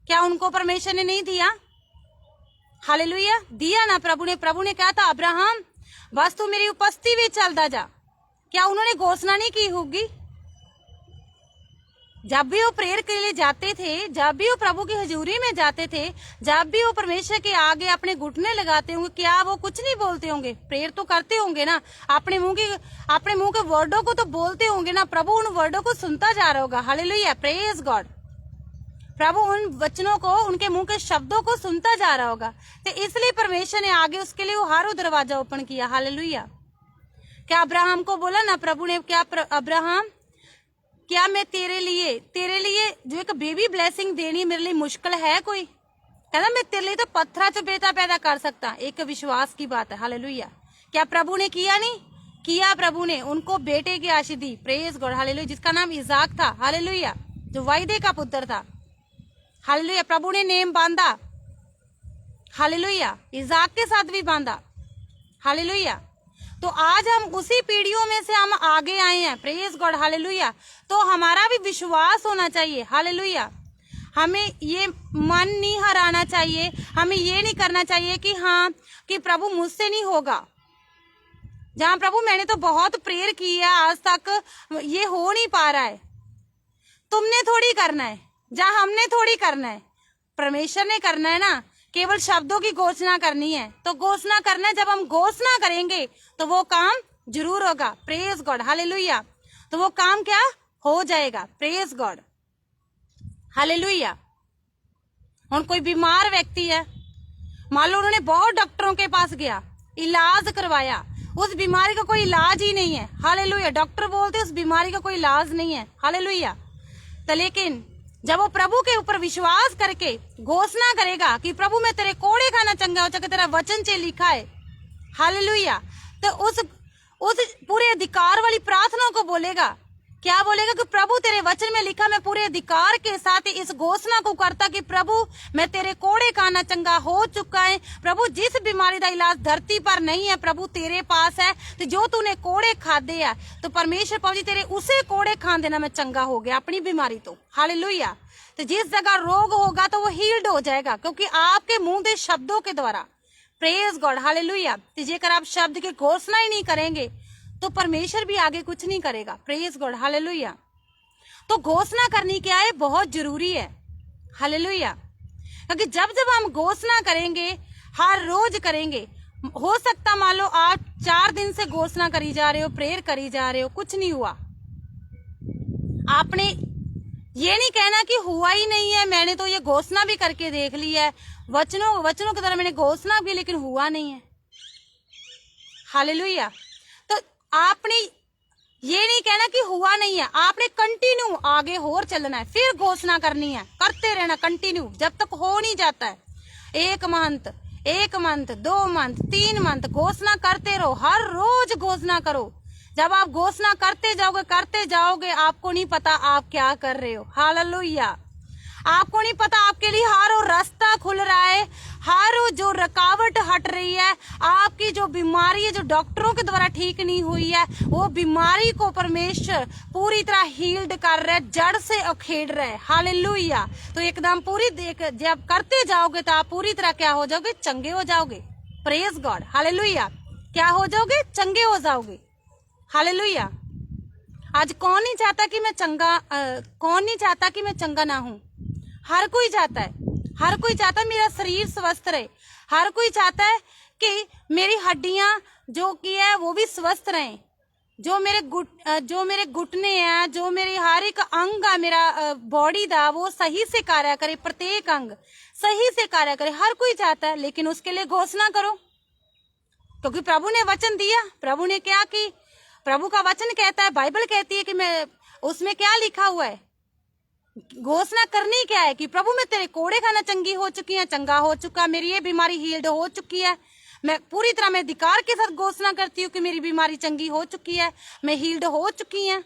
क्या उनको परमेश्वर ने नहीं दिया? हालेलुया, दिया ना प्रभु ने। प्रभु ने कहा था अब्राहम बस तू मेरी उपस्थिति में चलता जा। क्या उन्होंने घोषणा नहीं की होगी? जब भी वो प्रेयर के लिए जाते थे, जब भी वो प्रभु की हजूरी में जाते थे, जब भी वो परमेश्वर के आगे अपने घुटने लगाते होंगे, क्या वो कुछ नहीं बोलते होंगे? प्रेयर तो करते होंगे ना, अपने मुंह के वर्डों को तो बोलते होंगे ना। प्रभु उन वर्डों को सुनता जा रहा होगा। Hallelujah, praise God. प्रभु उन वचनों को, उनके मुंह के शब्दों को सुनता जा रहा होगा। तो इसलिए परमेश्वर ने आगे उसके लिए वो हर दरवाजा ओपन किया। हालेलुया। क्या अब्राहम को बोला ना प्रभु ने, क्या अब्राहम क्या मैं तेरे लिए जो एक बेबी ब्लेसिंग देनी मेरे लिए मुश्किल है कोई? कहना मैं तेरे लिए तो पत्थर से बेटा पैदा कर सकता। एक विश्वास की बात है। हालेलुया। क्या प्रभु ने किया? नहीं किया। प्रभु ने उनको बेटे की आशीष दी। Praise God. हालेलुया। जिसका नाम इसाक था। हालेलुया, जो वायदे का पुत्र था। हालेलुया। प्रभु ने नेम बांधा। हालेलुया, इसाक के साथ भी बांधा। हालेलुया। तो आज हम उसी पीढ़ियों में से हम आगे आए हैं। Praise God. हालेलुया। तो हमारा भी विश्वास होना चाहिए। हालेलुया। हमें ये मन नहीं हराना चाहिए। हमें ये नहीं करना चाहिए कि हाँ कि प्रभु मुझसे नहीं होगा। जहाँ प्रभु मैंने तो बहुत प्रेयर की है, आज तक ये हो नहीं पा रहा है। तुमने थोड़ी करना है, जहाँ हमने थोड़ी करना है, परमेश्वर ने करना है ना। केवल शब्दों की घोषणा करनी है। तो घोषणा करना है, जब हम घोषणा करेंगे तो वो काम जरूर होगा। Praise God. हालेलुया। तो वो काम क्या हो जाएगा? Praise God. हालेलुया। और कोई बीमार व्यक्ति है, मान लो उन्होंने बहुत डॉक्टरों के पास गया, इलाज करवाया, उस बीमारी का कोई इलाज ही नहीं है। हालेलुया। डॉक्टर बोलते उस बीमारी का कोई इलाज नहीं है। हालेलुया। तो लेकिन जब वो प्रभु के ऊपर विश्वास करके घोषणा करेगा कि प्रभु मैं तेरे कोड़े खाना चंगा हो चुका, तेरा वचन से लिखा है। हालेलुया। तो उस पूरे अधिकार वाली प्रार्थना को बोलेगा। क्या बोलेगा? कि प्रभु तेरे वचन में लिखा, मैं पूरे अधिकार के साथ इस घोषणा को करता कि प्रभु मैं तेरे कोड़े खाना चंगा हो चुका है। प्रभु जिस बीमारी का इलाज धरती पर नहीं है प्रभु तेरे पास है। तो जो तूने कोड़े खादे है तो परमेश्वर प्रभु जी तेरे उसे कोड़े खान देना मैं चंगा हो गया अपनी बीमारी तो। हालेलुया। तो जिस जगह रोग होगा तो वो हील्ड हो जाएगा, क्योंकि आपके मुंह के शब्दों के द्वारा। Praise God. हालेलुया। तो जेकर आप शब्द की घोषणा ही नहीं करेंगे तो परमेश्वर भी आगे कुछ नहीं करेगा। Praise God. हालेलुया। तो घोषणा करनी क्या है? बहुत जरूरी है। हालेलुया। क्योंकि जब जब हम घोषणा करेंगे, हर रोज करेंगे, हो सकता मान लो आप 4 दिन से घोषणा करी जा रहे हो, प्रेयर करी जा रहे हो, कुछ नहीं हुआ। आपने ये नहीं कहना कि हुआ ही नहीं है, मैंने तो ये घोषणा भी करके देख ली है, वचनों की तरह मैंने घोषणा भी, लेकिन हुआ नहीं है। हालेलुया। तो आपने ये नहीं कहना कि हुआ नहीं है, आपने कंटिन्यू आगे और चलना है, फिर घोषणा करनी है, करते रहना कंटिन्यू जब तक हो नहीं जाता है। 1 मंथ, 2 मंथ, 3 मंथ घोषणा करते रहो, हर रोज घोषणा करो। जब आप घोषणा करते जाओगे आपको नहीं पता आप क्या कर रहे हो। हालेलुया। आपको नहीं पता आपके लिए हर रास्ता खुल रहा है, हर जो रुकावट हट रही है, आपकी जो बीमारी है जो डॉक्टरों के द्वारा ठीक नहीं हुई है, वो बीमारी को परमेश्वर पूरी तरह हील्ड कर रहा है, जड़ से उखेड़ रहा है। हालेलुया। तो एकदम जब करते जाओगे तो आप पूरी तरह क्या हो जाओगे? चंगे हो जाओगे। Praise God. हालेलुया। क्या हो जाओगे? चंगे हो जाओगे। हालेलुया। आज कौन नहीं चाहता कि मैं चंगा ना हूं? हर कोई चाहता है, हर कोई चाहता है मेरा शरीर स्वस्थ रहे, हर कोई चाहता है कि मेरी हड्डियां जो की है वो भी स्वस्थ रहें। जो मेरे घुटने है, जो मेरी हर एक अंग है मेरा बॉडी दा, वो सही से कार्य करे, प्रत्येक अंग सही से कार्य करे। हर कोई चाहता है, लेकिन उसके लिए घोषणा करो, क्योंकि प्रभु ने वचन दिया। प्रभु ने क्या कि प्रभु का वचन कहता है, बाइबल कहती है कि मैं उसमें क्या लिखा हुआ है, घोषणा करनी क्या है कि प्रभु मैं तेरे कोड़े खाना चंगी हो चुकी है, चंगा हो चुका, मेरी ये बीमारी हील्ड हो चुकी है। मैं पूरी तरह मैं अधिकार के साथ घोषणा करती हूँ कि मेरी बीमारी चंगी हो चुकी है, मैं हील्ड हो चुकी है।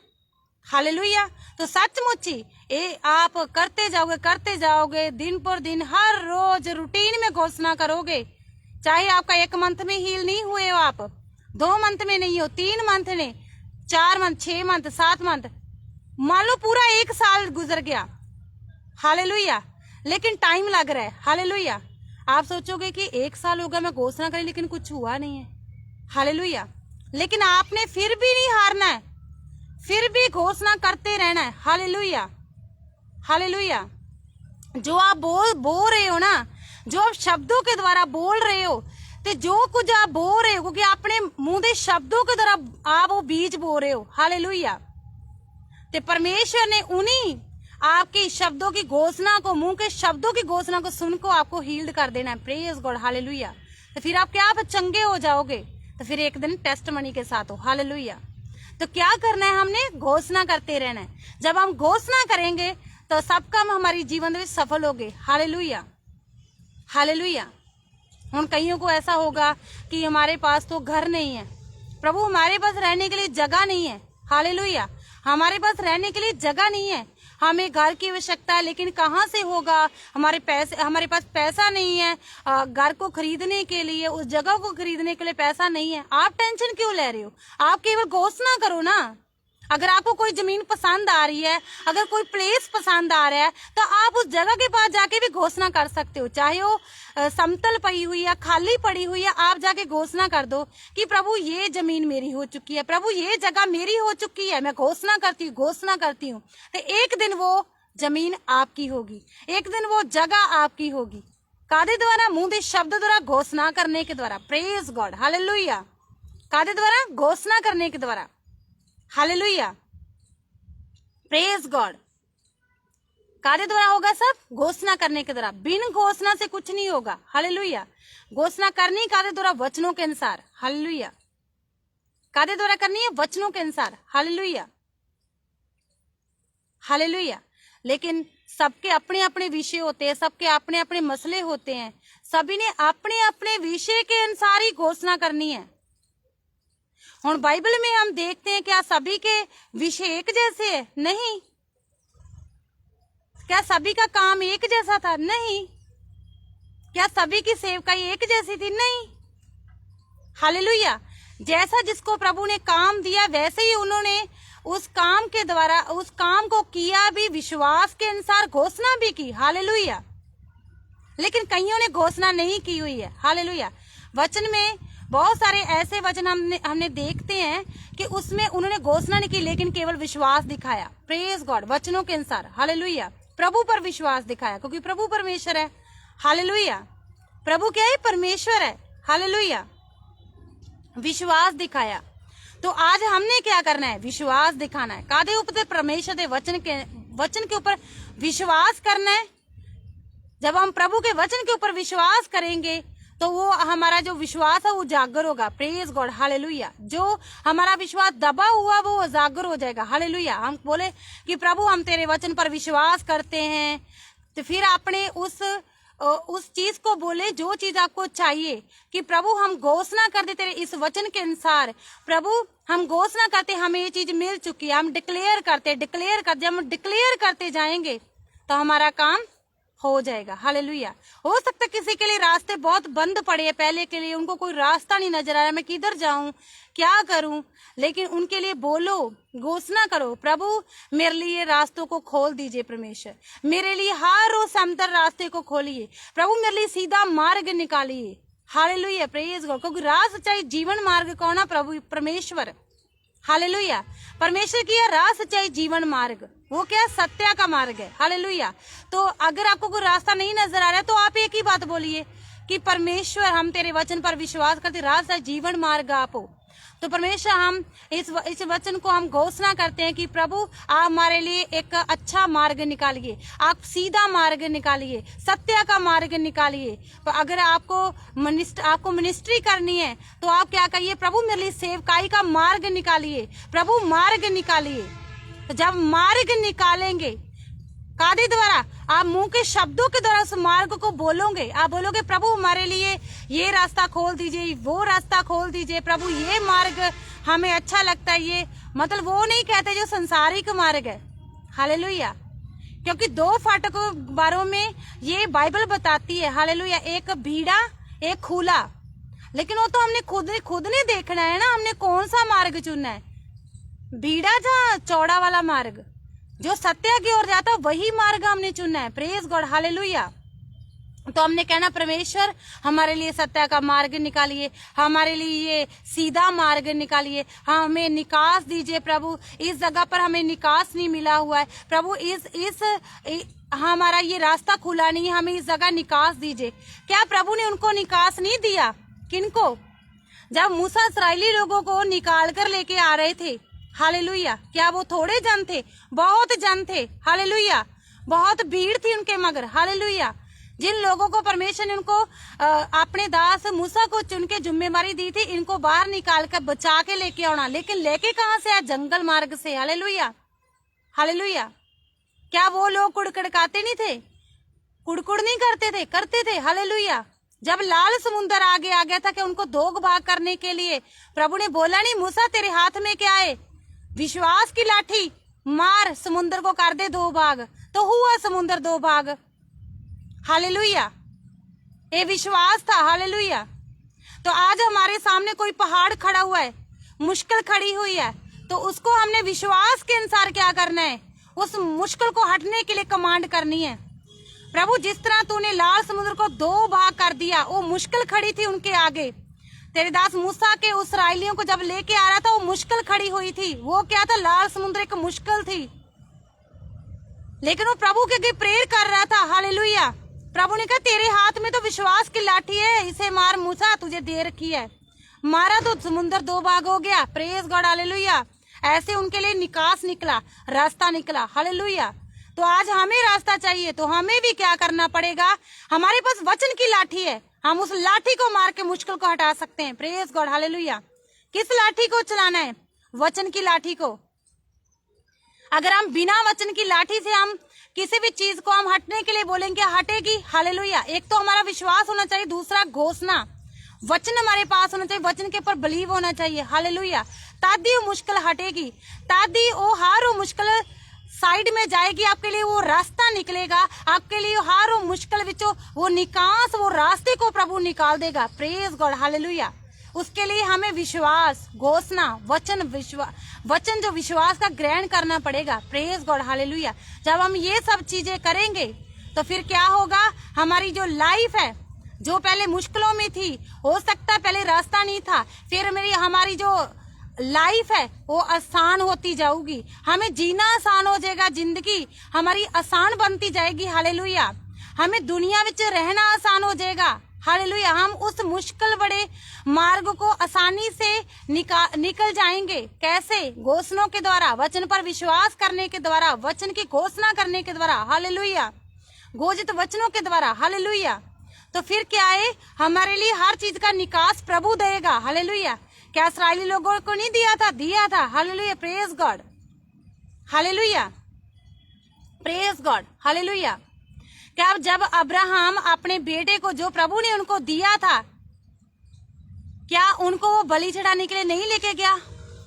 हालेलुया। तो सचमुच ही ये आप करते जाओगे दिन पर दिन, हर रोज रूटीन में घोषणा करोगे। चाहे आपका 1 मंथ में हील नहीं हुए हो, आप 2 मंथ में नहीं हो, 3 मंथ ने, 4 मंथ, 6 मंथ, 7 मंथ, मान लो पूरा 1 साल गुजर गया। हालेलुया। लेकिन टाइम लग रहा है। हालेलुया। आप सोचोगे कि 1 साल हो गया मैं घोषणा करी लेकिन कुछ हुआ नहीं है। हालेलुया। लेकिन आपने फिर भी नहीं हारना है, फिर भी घोषणा करते रहना है। हालेलुया। हालेलुया। जो आप बोल रहे हो ना, जो आप शब्दों के द्वारा बोल रहे हो, तो जो कुछ आप बोल रहे हो, क्योंकि अपने मुंह के शब्दों के द्वारा आप वो बीज बोल रहे हो। हालेलुया। तो परमेश्वर ने उन्हीं आपके शब्दों की घोषणा को, मुंह के शब्दों की घोषणा को सुन को आपको हील्ड कर देना है। Praise God. हालेलुया। तो फिर आप क्या चंगे हो जाओगे, तो फिर एक दिन टेस्ट मनी के साथ हो। हालेलुया। तो क्या करना है, हमने घोषणा करते रहना है। जब हम घोषणा करेंगे तो सब काम हमारी जीवन में सफल होंगे। हालेलुया। हालेलुया। उन कईयों को ऐसा होगा कि हमारे पास तो घर नहीं है, प्रभु हमारे पास रहने के लिए जगह नहीं है। हालेलुया। हमारे पास रहने के लिए जगह नहीं है, हमें घर की आवश्यकता है, लेकिन कहाँ से होगा, हमारे पास पैसा नहीं है घर को खरीदने के लिए, उस जगह को खरीदने के लिए पैसा नहीं है। आप टेंशन क्यों ले रहे हो? आप केवल घोषणा करो ना। अगर आपको कोई जमीन पसंद आ रही है, अगर कोई प्लेस पसंद आ रहा है, तो आप उस जगह के पास जाके भी घोषणा कर सकते हो। चाहे वो समतल पड़ी हुई है, खाली पड़ी हुई है, आप जाके घोषणा कर दो कि प्रभु ये जमीन मेरी हो चुकी है, प्रभु ये जगह मेरी हो चुकी है, मैं घोषणा करती हूँ। तो एक दिन वो जमीन आपकी होगी, एक दिन वो जगह आपकी होगी। कादे द्वारा? मुंह के शब्द द्वारा, घोषणा करने के द्वारा। Praise God. हालेलुया। कादे द्वारा? घोषणा करने के द्वारा। हालेलुया। Praise God. कादे द्वारा होगा सब? घोषणा करने के द्वारा। बिन घोषणा से कुछ नहीं होगा। हालेलुया। घोषणा करनी कादे द्वारा? वचनों के अनुसार। हालेलुया। कादे द्वारा करनी है? वचनों के अनुसार। हालेलुया। हालेलुया। लेकिन सबके अपने अपने विषय होते हैं, सबके अपने अपने मसले होते हैं, सभी ने अपने अपने विषय के अनुसार ही घोषणा करनी है। और बाइबल में हम देखते हैं, क्या सभी के विषय एक जैसे है? नहीं। क्या सभी का काम एक जैसा था? नहीं। क्या सभी की सेवकाई एक जैसी थी? नहीं। हालेलुया। जैसा जिसको प्रभु ने काम दिया, वैसे ही उन्होंने उस काम के द्वारा उस काम को किया भी, विश्वास के अनुसार घोषणा भी की। हालेलुया। लेकिन कईयों ने घोषणा नहीं की हुई है। हालेलुया। वचन में बहुत सारे ऐसे वचन हमने देखते हैं कि उसमें उन्होंने घोषणा नहीं की, लेकिन केवल विश्वास दिखाया। Praise God. वचनों के अनुसार। हालेलुया। प्रभु पर विश्वास दिखाया, क्योंकि प्रभु परमेश्वर है। हालेलुया। प्रभु क्या है? परमेश्वर है। हालेलुया। विश्वास दिखाया। तो आज हमने क्या करना है? विश्वास दिखाना है। कादे ऊपर? परमेश्वर के वचन के ऊपर विश्वास करना है। जब हम प्रभु के वचन के ऊपर विश्वास करेंगे तो वो हमारा जो विश्वास है वो जागर होगा। Praise God. हालेलुया। जो हमारा विश्वास दबा हुआ वो जागर हो जाएगा। हालेलुया। हम बोले कि प्रभु हम तेरे वचन पर विश्वास करते हैं, तो फिर अपने उस चीज को बोले जो चीज आपको चाहिए, कि प्रभु हम घोषणा कर दे तेरे इस वचन के अनुसार। प्रभु हम घोषणा करते हमें ये चीज मिल चुकी है, हम डिक्लेयर करते। जब हम डिक्लेयर करते जाएंगे तो हमारा काम हो जाएगा। हालेलुया। हो सकता है किसी के लिए रास्ते बहुत बंद पड़े हैं, पहले के लिए उनको कोई रास्ता नहीं नजर आ रहा, मैं किधर जाऊं, क्या करूं, लेकिन उनके लिए बोलो, घोषणा करो, प्रभु मेरे लिए रास्तों को खोल दीजिए। परमेश्वर मेरे लिए हर रोज समतल रास्ते को खोलिए, प्रभु मेरे लिए सीधा मार्ग निकालिए। हालेलुया। Praise God. क्योंकि राह सच्चाई जीवन मार्ग कौन है? प्रभु परमेश्वर। हालेलुया। परमेश्वर की राह सच्चाई जीवन मार्ग, वो क्या? सत्य का मार्ग है। हालेलुया। तो अगर आपको कोई रास्ता नहीं नजर आ रहा है तो आप एक ही बात बोलिए कि परमेश्वर हम तेरे वचन पर विश्वास करते, राह सच्चाई जीवन मार्ग आप हो। तो परमेश्वर हम इस वचन को हम घोषणा करते हैं कि प्रभु आप हमारे लिए एक अच्छा मार्ग निकालिए, आप सीधा मार्ग निकालिए, सत्य का मार्ग निकालिए। तो अगर आपको मिनिस्ट्री करनी है तो आप क्या कहिए, प्रभु मेरे लिए सेवकाई का मार्ग निकालिए, प्रभु मार्ग निकालिए। तो जब मार्ग निकालेंगे कादे द्वारा, आप मुंह के शब्दों के द्वारा उस मार्ग को बोलोगे, आप बोलोगे प्रभु हमारे लिए ये रास्ता खोल दीजिए, वो रास्ता खोल दीजिए, प्रभु ये मार्ग हमें अच्छा लगता है। ये मतलब वो नहीं कहते जो संसारिक मार्ग है, हालेलुया। क्योंकि 2 फाटकों बारों में ये बाइबल बताती है, हालेलुया, एक भीड़ा एक खुला। लेकिन वो तो हमने खुद ने देखना है ना, हमने कौन सा मार्ग चुनना है, भीड़ा या चौड़ा वाला मार्ग जो सत्य की ओर जाता है, वही मार्ग हमने चुनना है। Praise God, hallelujah. तो हमने कहना परमेश्वर हमारे लिए सत्य का मार्ग निकालिए, हमारे लिए ये सीधा मार्ग निकालिए, हमें निकास दीजिए प्रभु। इस जगह पर हमें निकास नहीं मिला हुआ है प्रभु, हमारा ये रास्ता खुला नहीं है, हमें इस जगह निकास दीजिए। क्या प्रभु ने उनको निकास नहीं दिया? किनको? जब मूसा इस्राएली लोगों को निकाल कर लेके आ रहे थे, हालेलुया, क्या वो थोड़े जन थे? बहुत जन थे, हालेलुया, बहुत भीड़ थी उनके मगर, हालेलुया। जिन लोगों को परमेश्वर ने उनको अपने दास मूसा को चुन के जिम्मेवारी दी थी, इनको बाहर निकाल कर बचा के लेके आना, लेकिन लेके कहां से आया? जंगल मार्ग से, हालेलुया, हालेलुया। क्या वो लोग कुड़कड़काते नहीं थे? कुड़कुड़ नहीं करते थे? करते थे, हालेलुया। जब लाल समुंदर आगे आ गया था कि उनको 2 भाग करने के लिए, प्रभु ने बोला नहीं मूसा तेरे हाथ में क्या है? विश्वास की लाठी मार, समुद्र को कर दे 2 भाग। तो हुआ समुद्र 2 भाग, हालेलुया। ये विश्वास था, हालेलुया। तो आज हमारे सामने कोई पहाड़ खड़ा हुआ है, मुश्किल खड़ी हुई है, तो उसको हमने विश्वास के अनुसार क्या करना है? उस मुश्किल को हटने के लिए कमांड करनी है। प्रभु जिस तरह तूने लाल समुद्र को 2 भाग कर दिया, वो मुश्किल खड़ी थी उनके आगे। तेरे दास मूसा के उस इसराइलियों को जब लेके आ रहा था, वो मुश्किल खड़ी हुई थी। वो क्या था? लाल समुद्र एक मुश्किल थी, लेकिन वो प्रभु के आगे प्रेयर कर रहा था, हालेलुया। प्रभु ने कहा तेरे हाथ में तो विश्वास की लाठी है, इसे मार मूसा, तुझे दे रखी है। मारा तो समुद्र 2 भाग हो गया, प्रेज गॉड, हालेलुया। ऐसे उनके लिए निकास निकला, रास्ता निकला, हालेलुया। तो आज हमें रास्ता चाहिए, तो हमें भी क्या करना पड़ेगा? हमारे पास वचन की लाठी है, हम उस लाठी को मार के मुश्किल को हटा सकते हैं। Praise God, hallelujah. किस लाठी को चलाना है? वचन की लाठी को। अगर हम बिना वचन की लाठी से हम किसी भी चीज को हम हटने के लिए बोलेंगे, हटेगी, हालेलुया। एक तो हमारा विश्वास होना चाहिए, दूसरा घोषणा, वचन हमारे पास होना चाहिए, वचन के ऊपर बिलीव होना चाहिए, हालेलुया। तादी वो मुश्किल हटेगी, तादी वो हर वो मुश्किल साइड में जाएगी, आपके लिए वो रास्ता निकलेगा, आपके लिए हर वो मुश्किल विचों वो निकास, वो रास्ते को प्रभु निकाल देगा। Praise God, hallelujah. उसके लिए हमें विश्वास, घोषणा, वचन जो विश्वास का ग्रहण करना पड़ेगा। Praise God, hallelujah. जब हम ये सब चीजें करेंगे तो फिर क्या होगा? हमारी जो लाइफ है, जो पहले मुश्किलों में थी, हो सकता है पहले रास्ता नहीं था, फिर हमारी जो लाइफ है वो आसान होती जाऊगी, हमें जीना आसान हो जाएगा, जिंदगी हमारी आसान बनती जाएगी, हालेलुया। हमें दुनिया में रहना आसान हो जाएगा, हालेलुया। हम उस मुश्किल बड़े मार्ग को आसानी से निकल जाएंगे। कैसे? घोषणों के द्वारा, वचन पर विश्वास करने के द्वारा, वचन की घोषणा करने के द्वारा, हालेलुया, घोषित वचनों के द्वारा, हालेलुया। तो फिर क्या है? हमारे लिए हर चीज का निकास प्रभु देगा, हालेलुया। क्या इस्राएली लोगों को नहीं दिया था? दिया था, hallelujah, praise God, hallelujah, praise God, hallelujah. क्या जब अब्राहम अपने बेटे को जो प्रभु ने उनको दिया था, क्या उनको वो बलि चढ़ाने के लिए नहीं लेके गया?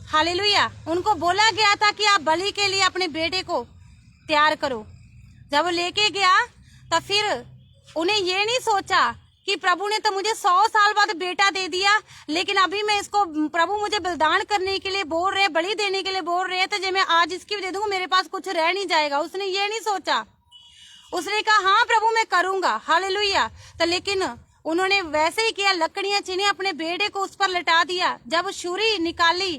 हालेलुया। उनको बोला गया था कि आप बलि के लिए अपने बेटे को तैयार करो। जब वो लेके गया तो फिर उन्हें ये नहीं सोचा कि प्रभु ने तो मुझे 100 साल बाद बेटा दे दिया, लेकिन अभी मैं इसको, प्रभु मुझे बलिदान करने के लिए बोल रहे, बलि देने के लिए बोल रहे, तो जब मैं आज इसकी भी दे दूंगा मेरे पास कुछ रह नहीं जाएगा। उसने ये नहीं सोचा, उसने कहा हाँ प्रभु मैं करूंगा, हालेलुया। तो लेकिन उन्होंने वैसे ही किया, लकड़ियां चीनी अपने बेटे को उस पर लटा दिया। जब छुरी निकाली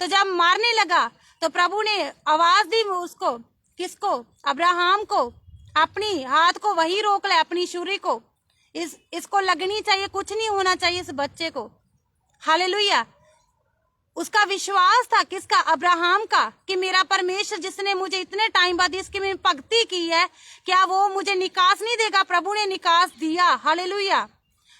तो जब मारने लगा तो प्रभु ने आवाज दी उसको, किसको? अब्राहम को, अपनी हाथ को वही रोक ले, अपनी छुरी को, इसको लगनी चाहिए, कुछ नहीं होना चाहिए इस बच्चे को, हालेलुया। उसका विश्वास था किसका? अब्राहम का, कि मेरा परमेश्वर जिसने मुझे इतने टाइम बाद इसकी मैंने भक्ति की है, क्या वो मुझे निकास नहीं देगा? प्रभु ने निकास दिया। हालेलुया।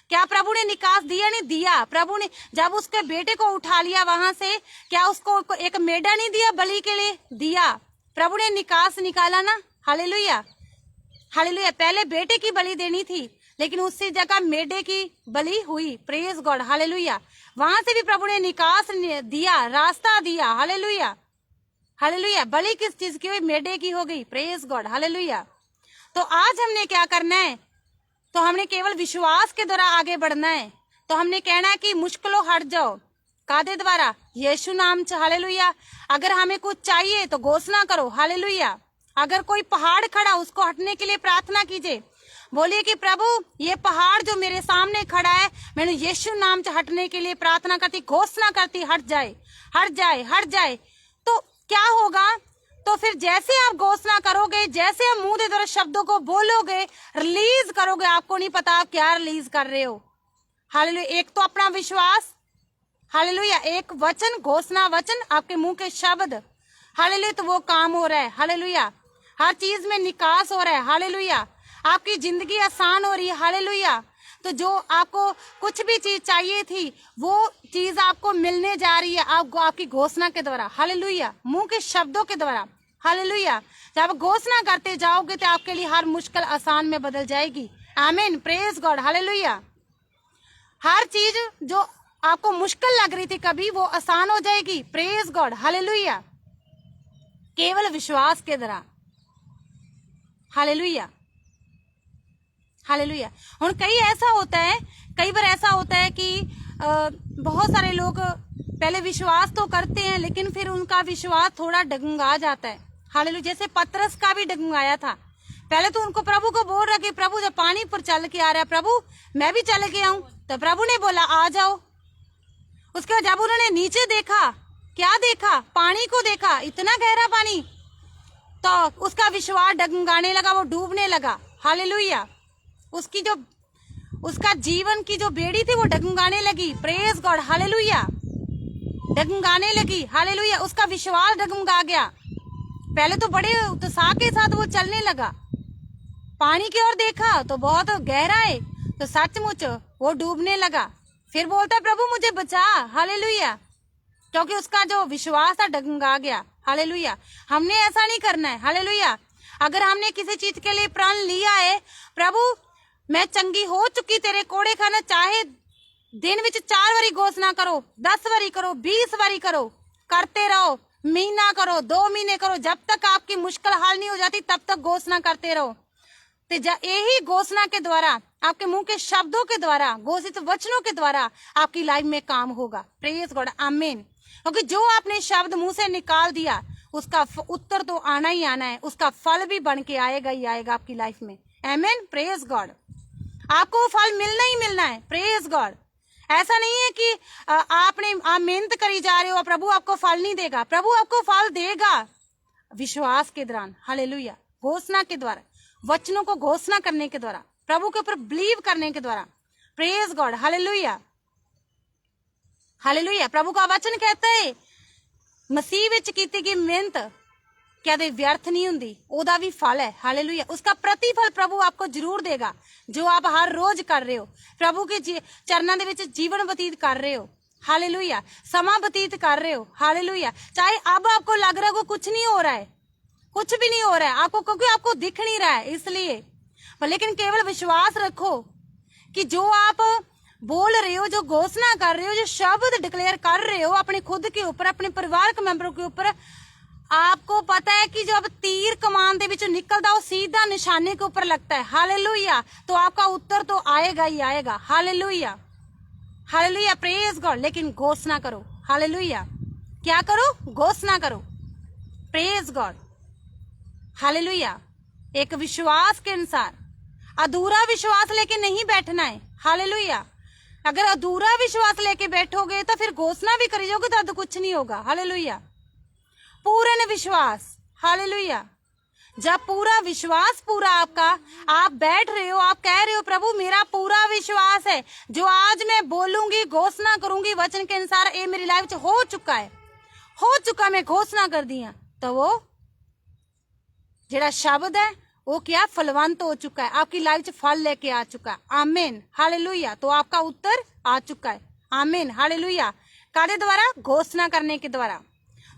क्या प्रभु ने निकास दिया? नहीं दिया। प्रभु ने जब उसके बेटे को उठा लिया वहां से, क्या उसको एक मेढ़ा नहीं दिया बलि के लिए? दिया। प्रभु ने निकास निकाला ना। Hallelujah, hallelujah. पहले बेटे की बलि देनी थी, लेकिन उससे जगह मेढ़े की बलि हुई। Praise God, hallelujah. वहां से भी प्रभु ने निकास दिया, रास्ता दिया। Hallelujah, hallelujah. बलि किस चीज की हुई? मेढ़े की हो गई। Praise God, hallelujah. तो आज हमने क्या करना है? तो हमने केवल विश्वास के द्वारा आगे बढ़ना है। तो हमने कहना है कि मुश्किलों हट जाओ। कादे द्वारा? यीशु नाम से। हालेलुया। अगर हमें कुछ चाहिए तो घोषणा करो। हालेलुया। अगर कोई पहाड़ खड़ा, उसको हटने के लिए प्रार्थना कीजिए। बोलिए कि प्रभु ये पहाड़ जो मेरे सामने खड़ा है, मैंने यीशु नाम से हटने के लिए प्रार्थना करती, घोषणा करती, हट जाए, हट जाए, हट जाए। तो क्या होगा? तो फिर जैसे आप घोषणा करोगे, जैसे आप मुंह के द्वारा शब्दों को बोलोगे, रिलीज करोगे, आपको नहीं पता आप क्या रिलीज कर रहे हो। हालेलुया। एक तो अपना विश्वास, हालेलुया, एक वचन, घोषणा वचन, आपके मुंह के शब्द, हालेलुया, तो वो काम हो रहा है। हालेलुया। हर चीज में निकास हो रहा है। हालेलुया। आपकी जिंदगी आसान हो रही है। हालेलुया। तो जो आपको कुछ भी चीज चाहिए थी, वो चीज आपको मिलने जा रही है आपकी घोषणा के द्वारा। हालेलुया। मुंह के शब्दों के द्वारा। हालेलुया। जब घोषणा करते जाओगे तो आपके लिए हर मुश्किल आसान में बदल जाएगी। आमीन। Praise God. हालेलुया। हर चीज जो आपको मुश्किल लग रही थी कभी, वो आसान हो जाएगी। Praise God. हालेलुया। केवल विश्वास के द्वारा। Hallelujah, hallelujah. और कई बार ऐसा होता है कि बहुत सारे लोग पहले विश्वास तो करते हैं, लेकिन फिर उनका विश्वास थोड़ा डगमगा जाता है। हालेलुया। जैसे पतरस का भी डगमगाया था। पहले तो उनको प्रभु को बोल रहा कि प्रभु जब पानी पर चल के आ रहा है, प्रभु मैं भी चल के आऊं, तो प्रभु ने बोला आ जाओ। उसके बाद जब उन्होंने नीचे देखा, क्या देखा? पानी को देखा, इतना गहरा पानी, तो उसका विश्वास डगमगाने लगा, वो डूबने लगा। हालेलुया। उसका जीवन की जो बेड़ी थी वो डगमगाने लगी। Praise God. हालेलुया। डगमगाने लगी। हालेलुया। उसका विश्वास डगमगा गया। पहले तो बड़े उत्साह के साथ वो चलने लगा, पानी की ओर देखा तो बहुत गहरा है, तो सचमुच वो डूबने लगा। फिर बोलता प्रभु मुझे बचा। हालेलुया। क्योंकि उसका जो विश्वास था डगमगा गया। हालेलुया। हमने ऐसा नहीं करना है। हालेलुया। अगर हमने किसी चीज के लिए प्रण लिया है, प्रभु मैं चंगी हो चुकी तेरे कोड़े खाना, चाहे दिन विच 4 बारी घोषणा करो, 10 बारी करो, 20 बारी करो, करते रहो, महीना करो, 2 महीने करो, जब तक आपकी मुश्किल हल नहीं हो जाती तब तक घोषणा करते रहो। तो यही घोषणा के द्वारा, आपके मुंह के शब्दों के द्वारा, घोषित वचनों के द्वारा आपकी लाइफ में काम होगा। Praise God. आमीन। क्योंकि जो आपने शब्द मुंह से निकाल दिया, उसका उत्तर तो आना ही आना है, उसका फल भी बन के आएगा ही आएगा आपकी लाइफ में। आमीन। Praise God. आपको फल मिलना ही मिलना है। Praise God. ऐसा नहीं है कि आप मेहनत करी जा रहे हो, प्रभु आपको फल नहीं देगा। प्रभु आपको फल देगा विश्वास के दौरान। हालेलुया। घोषणा के द्वारा, वचनों को घोषणा करने के द्वारा, प्रभु के ऊपर बिलीव करने के द्वारा। Praise God. Hallelujah, hallelujah. प्रभु का वचन कहता है मसीह विच कीती गई मेहनत कहते व्यर्थ नहीं हुंदी, ओदा भी फल है। हालेलुया। उसका प्रतिफल प्रभु आपको जरूर देगा, जो आप हर रोज कर रहे हो, प्रभु के चरणों दे विच जीवन व्यतीत कर रहे हो। हालेलुया। समा व्यतीत कर रहे हो। हालेलुया। चाहे अब आपको लग रहा है कुछ नहीं हो रहा है, कुछ भी नहीं हो रहा है आपको, क्योंकि आपको दिख नहीं रहा है इसलिए, लेकिन केवल विश्वास रखो कि जो आप बोल रहे हो, जो घोषणा कर रहे हो, जो शब्द डिक्लेयर कर रहे हो अपने खुद के ऊपर, अपने परिवार के मेंबरों के ऊपर, आपको पता है कि जब तीर कमान दे विचों निकलता वो सीधा निशाने के ऊपर लगता है। हालेलुया। तो आपका उत्तर तो आएगा ही आएगा। Hallelujah, hallelujah. Praise God. लेकिन घोषणा करो। हालेलुया। क्या करो? घोषणा करो। Praise God. हालेलुया। एक विश्वास के अनुसार, अधूरा विश्वास लेके नहीं बैठना है। हालेलुया। अगर अधूरा विश्वास लेके बैठोगे तो फिर घोषणा भी करी जाओगे तो कुछ नहीं होगा। हालेलुया। पूर्ण विश्वास। हालेलुया। जब पूरा विश्वास पूरा आपका, आप बैठ रहे हो, आप कह रहे हो प्रभु मेरा पूरा विश्वास है, जो आज मैं बोलूंगी, घोषणा करूंगी वचन के अनुसार, ये मेरी लाइफ च हो चुका है, हो चुका, मैं घोषणा कर दी है, तो वो जेड़ा शब्द है वो क्या फलवंत हो चुका है, आपकी लाइफ च फल लेके आ चुका है। आमीन, हालेलुया। तो आपका उत्तर आ चुका है। आमीन, हालेलुया। कादे द्वारा? घोषणा करने के द्वारा।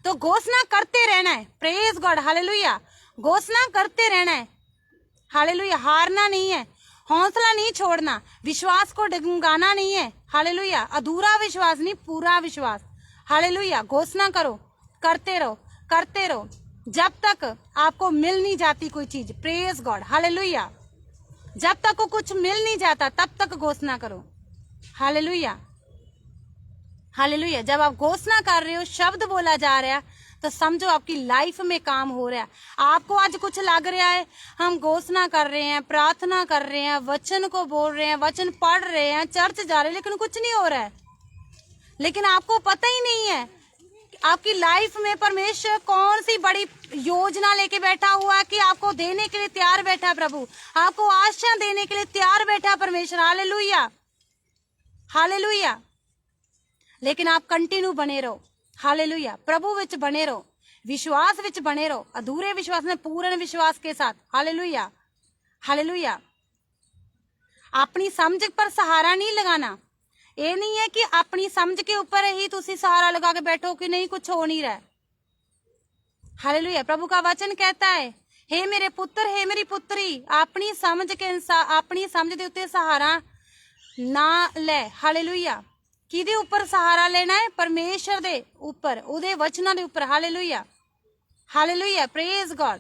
तो घोषणा करते रहना है। Praise God, hallelujah. घोषणा करते रहना है, हालेलुया। हारना नहीं है, हौसला नहीं छोड़ना, विश्वास को डगमगाना नहीं है, हालेलुया। अधूरा विश्वास नहीं, पूरा विश्वास, हालेलुया। घोषणा करो, करते रहो, करते रहो, जब तक आपको मिल नहीं जाती कोई चीज। Praise God, hallelujah. जब तक को कुछ मिल नहीं जाता तब तक घोषणा करो, हालेलुया, हालेलुया। जब आप घोषणा कर रहे हो, शब्द बोला जा रहा है, तो समझो आपकी लाइफ में काम हो रहा है। आपको आज कुछ लग रहा है, हम घोषणा कर रहे हैं, प्रार्थना कर रहे हैं, वचन को बोल रहे हैं, वचन पढ़ रहे हैं, चर्च जा रहे हैं, लेकिन कुछ नहीं हो रहा है। लेकिन आपको पता ही नहीं है आपकी लाइफ में परमेश्वर कौन सी बड़ी योजना लेके बैठा हुआ है, कि आपको देने के लिए तैयार बैठा है प्रभु, आपको आशा देने के लिए तैयार बैठा है परमेश्वर। Hallelujah, hallelujah. लेकिन आप कंटिन्यू बने रहो, हालेलुया। प्रभु विच बने रहो, विश्वास विच बने रहो, अधूरे विश्वास में पूर्ण विश्वास के साथ, हालेलुया, हालेलुया। अपनी समझ पर सहारा नहीं लगाना। ये नहीं है कि अपनी समझ के ऊपर ही तुसी सहारा लगा के बैठो कि नहीं कुछ हो नहीं रहा है, हालेलुया। प्रभु का वचन कहता है, हे मेरे पुत्र, हे मेरी पुत्री, अपनी समझ के अनुसार, अपनी समझ के उत्ते सहारा ना ले, हालेलुया। किदे ऊपर सहारा लेना है? परमेश्वर दे ऊपर, उदे वचना दे ऊपर, हालेलुया, हालेलुया। Praise God.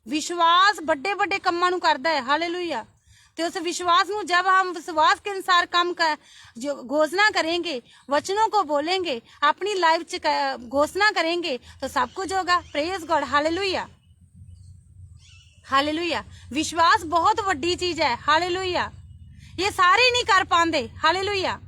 विश्वास बड़े बड़े कम्मां नूं करदा है, हालेलुया। तो उस विश्वास नूं जब हम विश्वास के अनुसार काम कर, जो घोषणा करेंगे, वचनों को बोलेंगे, अपनी लाइफ च घोषणा करेंगे, तो सब कुछ होगा। Praise God, hallelujah, hallelujah. विश्वास बहुत बड़ी चीज है, हालेलुया। ये सारे नहीं कर पाते, हालेलुया,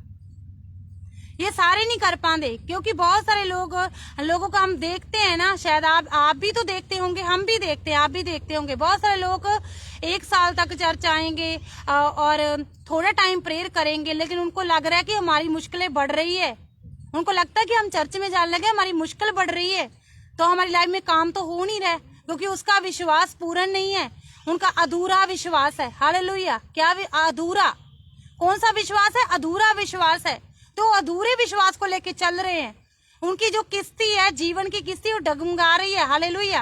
ये सारे नहीं कर पाते, क्योंकि बहुत सारे लोगों को हम देखते हैं ना, शायद आप भी तो देखते होंगे, हम भी देखते हैं, आप भी देखते होंगे। बहुत सारे लोग 1 साल तक चर्च आएंगे और थोड़ा टाइम प्रेयर करेंगे, लेकिन उनको लग रहा है कि हमारी मुश्किलें बढ़ रही है। उनको लगता है कि हम चर्च में जाने लगे, हमारी मुश्किल बढ़ रही है, तो हमारी लाइफ में काम तो हो नहीं रहा है, क्योंकि उसका विश्वास पूर्ण नहीं है, उनका अधूरा विश्वास है, हालेलुया। क्या अधूरा? कौन सा विश्वास है? अधूरा विश्वास है। तो अधूरे विश्वास को लेके चल रहे हैं, उनकी जो किस्ती है, जीवन की किस्ती, वो डगमगा रही है, हालेलुया।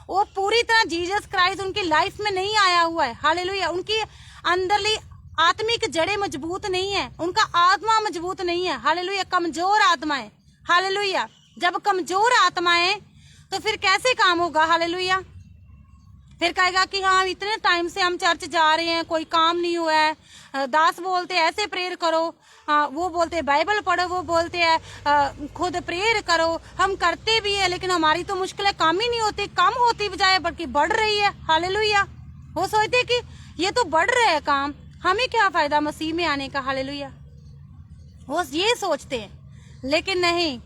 वो पूरी तरह जीसस क्राइस्ट उनकी लाइफ में नहीं आया हुआ है, हालेलुया। उनकी अंदरली आत्मिक जड़ें मजबूत नहीं है, उनका आत्मा मजबूत नहीं है, हालेलुया। कमजोर आत्मा है, हालेलुया। जब कमजोर आत्मा है तो फिर कैसे काम होगा, हालेलुया। फिर कहेगा कि हाँ इतने टाइम से हम चर्च जा रहे हैं, कोई काम नहीं हुआ है, दास बोलते ऐसे प्रेयर करो, वो बोलते बाइबल पढ़ो, वो बोलते हैं खुद प्रेयर करो, हम करते भी है, लेकिन हमारी तो मुश्किलें कम ही नहीं होती, कम होती बजाय बल्कि बढ़ रही है, हालेलुया। वो सोचते कि ये तो बढ़ रहा है काम, हमें क्या फायदा मसीह में आने का, हालेलुया। वो ये सोचते हैं, लेकिन नहीं।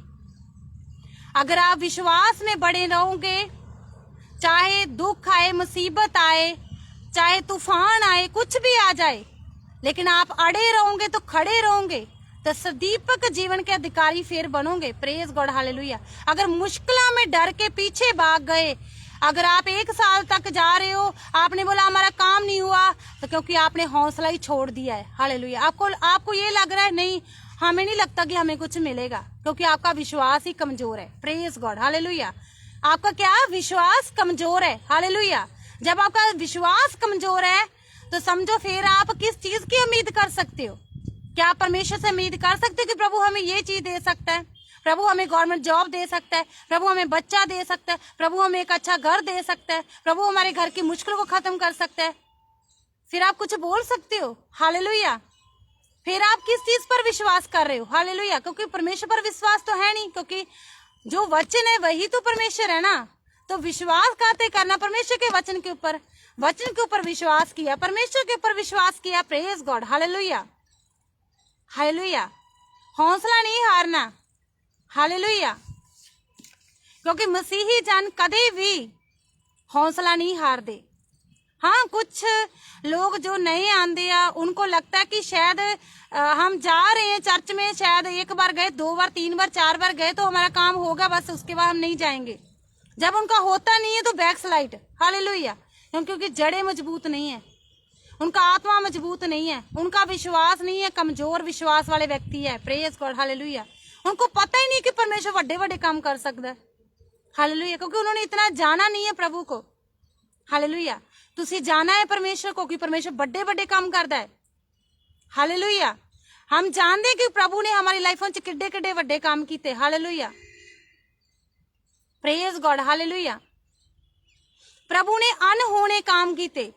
अगर आप विश्वास में बड़े रहोगे, चाहे दुख आए, मुसीबत आए, चाहे तूफान आए, कुछ भी आ जाए, लेकिन आप अड़े रहोगे, तो खड़े रहोगे, तो सदीपक जीवन के अधिकारी फिर बनोगे। Praise God, hallelujah. अगर मुश्किलों में डर के पीछे भाग गए, अगर आप 1 साल तक जा रहे हो, आपने बोला हमारा काम नहीं हुआ, तो क्योंकि आपने हौसला ही छोड़ दिया है, हालेलुया। आपको ये लग रहा है नहीं, हमें नहीं लगता कि हमें कुछ मिलेगा, क्योंकि आपका विश्वास ही कमजोर है। Praise God, hallelujah. आपका क्या विश्वास कमजोर है, हालेलुया। जब आपका विश्वास कमजोर है, तो समझो फिर आप किस चीज की उम्मीद कर सकते हो? क्या आप परमेश्वर से उम्मीद कर सकते हो कि प्रभु हमें ये चीज दे सकता है, प्रभु हमें गवर्नमेंट जॉब दे सकता है, प्रभु हमें बच्चा दे सकता है, प्रभु हमें एक अच्छा घर दे सकता है, प्रभु हमारे घर की मुश्किल को खत्म कर सकता है? फिर आप कुछ बोल सकते हो, हालेलुया। फिर आप किस चीज पर विश्वास कर रहे हो, हालेलुया। क्योंकि परमेश्वर पर विश्वास तो है नहीं, क्योंकि जो वचन है वही तो परमेश्वर है ना। तो विश्वास करते करना परमेश्वर के वचन के ऊपर, वचन के ऊपर विश्वास किया, परमेश्वर के ऊपर विश्वास किया। Praise God, hallelujah, hallelujah. हौसला नहीं हारना, हालेलुया। क्योंकि मसीही जन कदे भी हौसला नहीं हार दे। हाँ, कुछ लोग जो नए आंदे आ उनको लगता है कि शायद हम जा रहे हैं चर्च में, शायद एक बार गए, 2 बार 3 बार 4 बार गए तो हमारा काम होगा, बस उसके बाद हम नहीं जाएंगे। जब उनका होता नहीं है तो बैक स्लाइड, हालेलुया, क्योंकि जड़ें मजबूत नहीं है, उनका आत्मा मजबूत नहीं है, उनका विश्वास नहीं है, कमजोर विश्वास वाले व्यक्ति है। Praise God, hallelujah. उनको पता ही नहीं कि परमेश्वर बड़े बड़े काम कर सकता है, हालेलुया, क्योंकि उन्होंने इतना जाना नहीं है प्रभु को। हालेलुया, तुसी जाना है परमेश्वर को कि परमेश्वर बड़े बड़े काम करता है। हालेलुया, हम जानते कि प्रभु ने हमारी लाइफ में किड्डे किड्डे बड़े काम किए। Hallelujah, praise God, hallelujah. प्रभु ने अनहोने काम किए,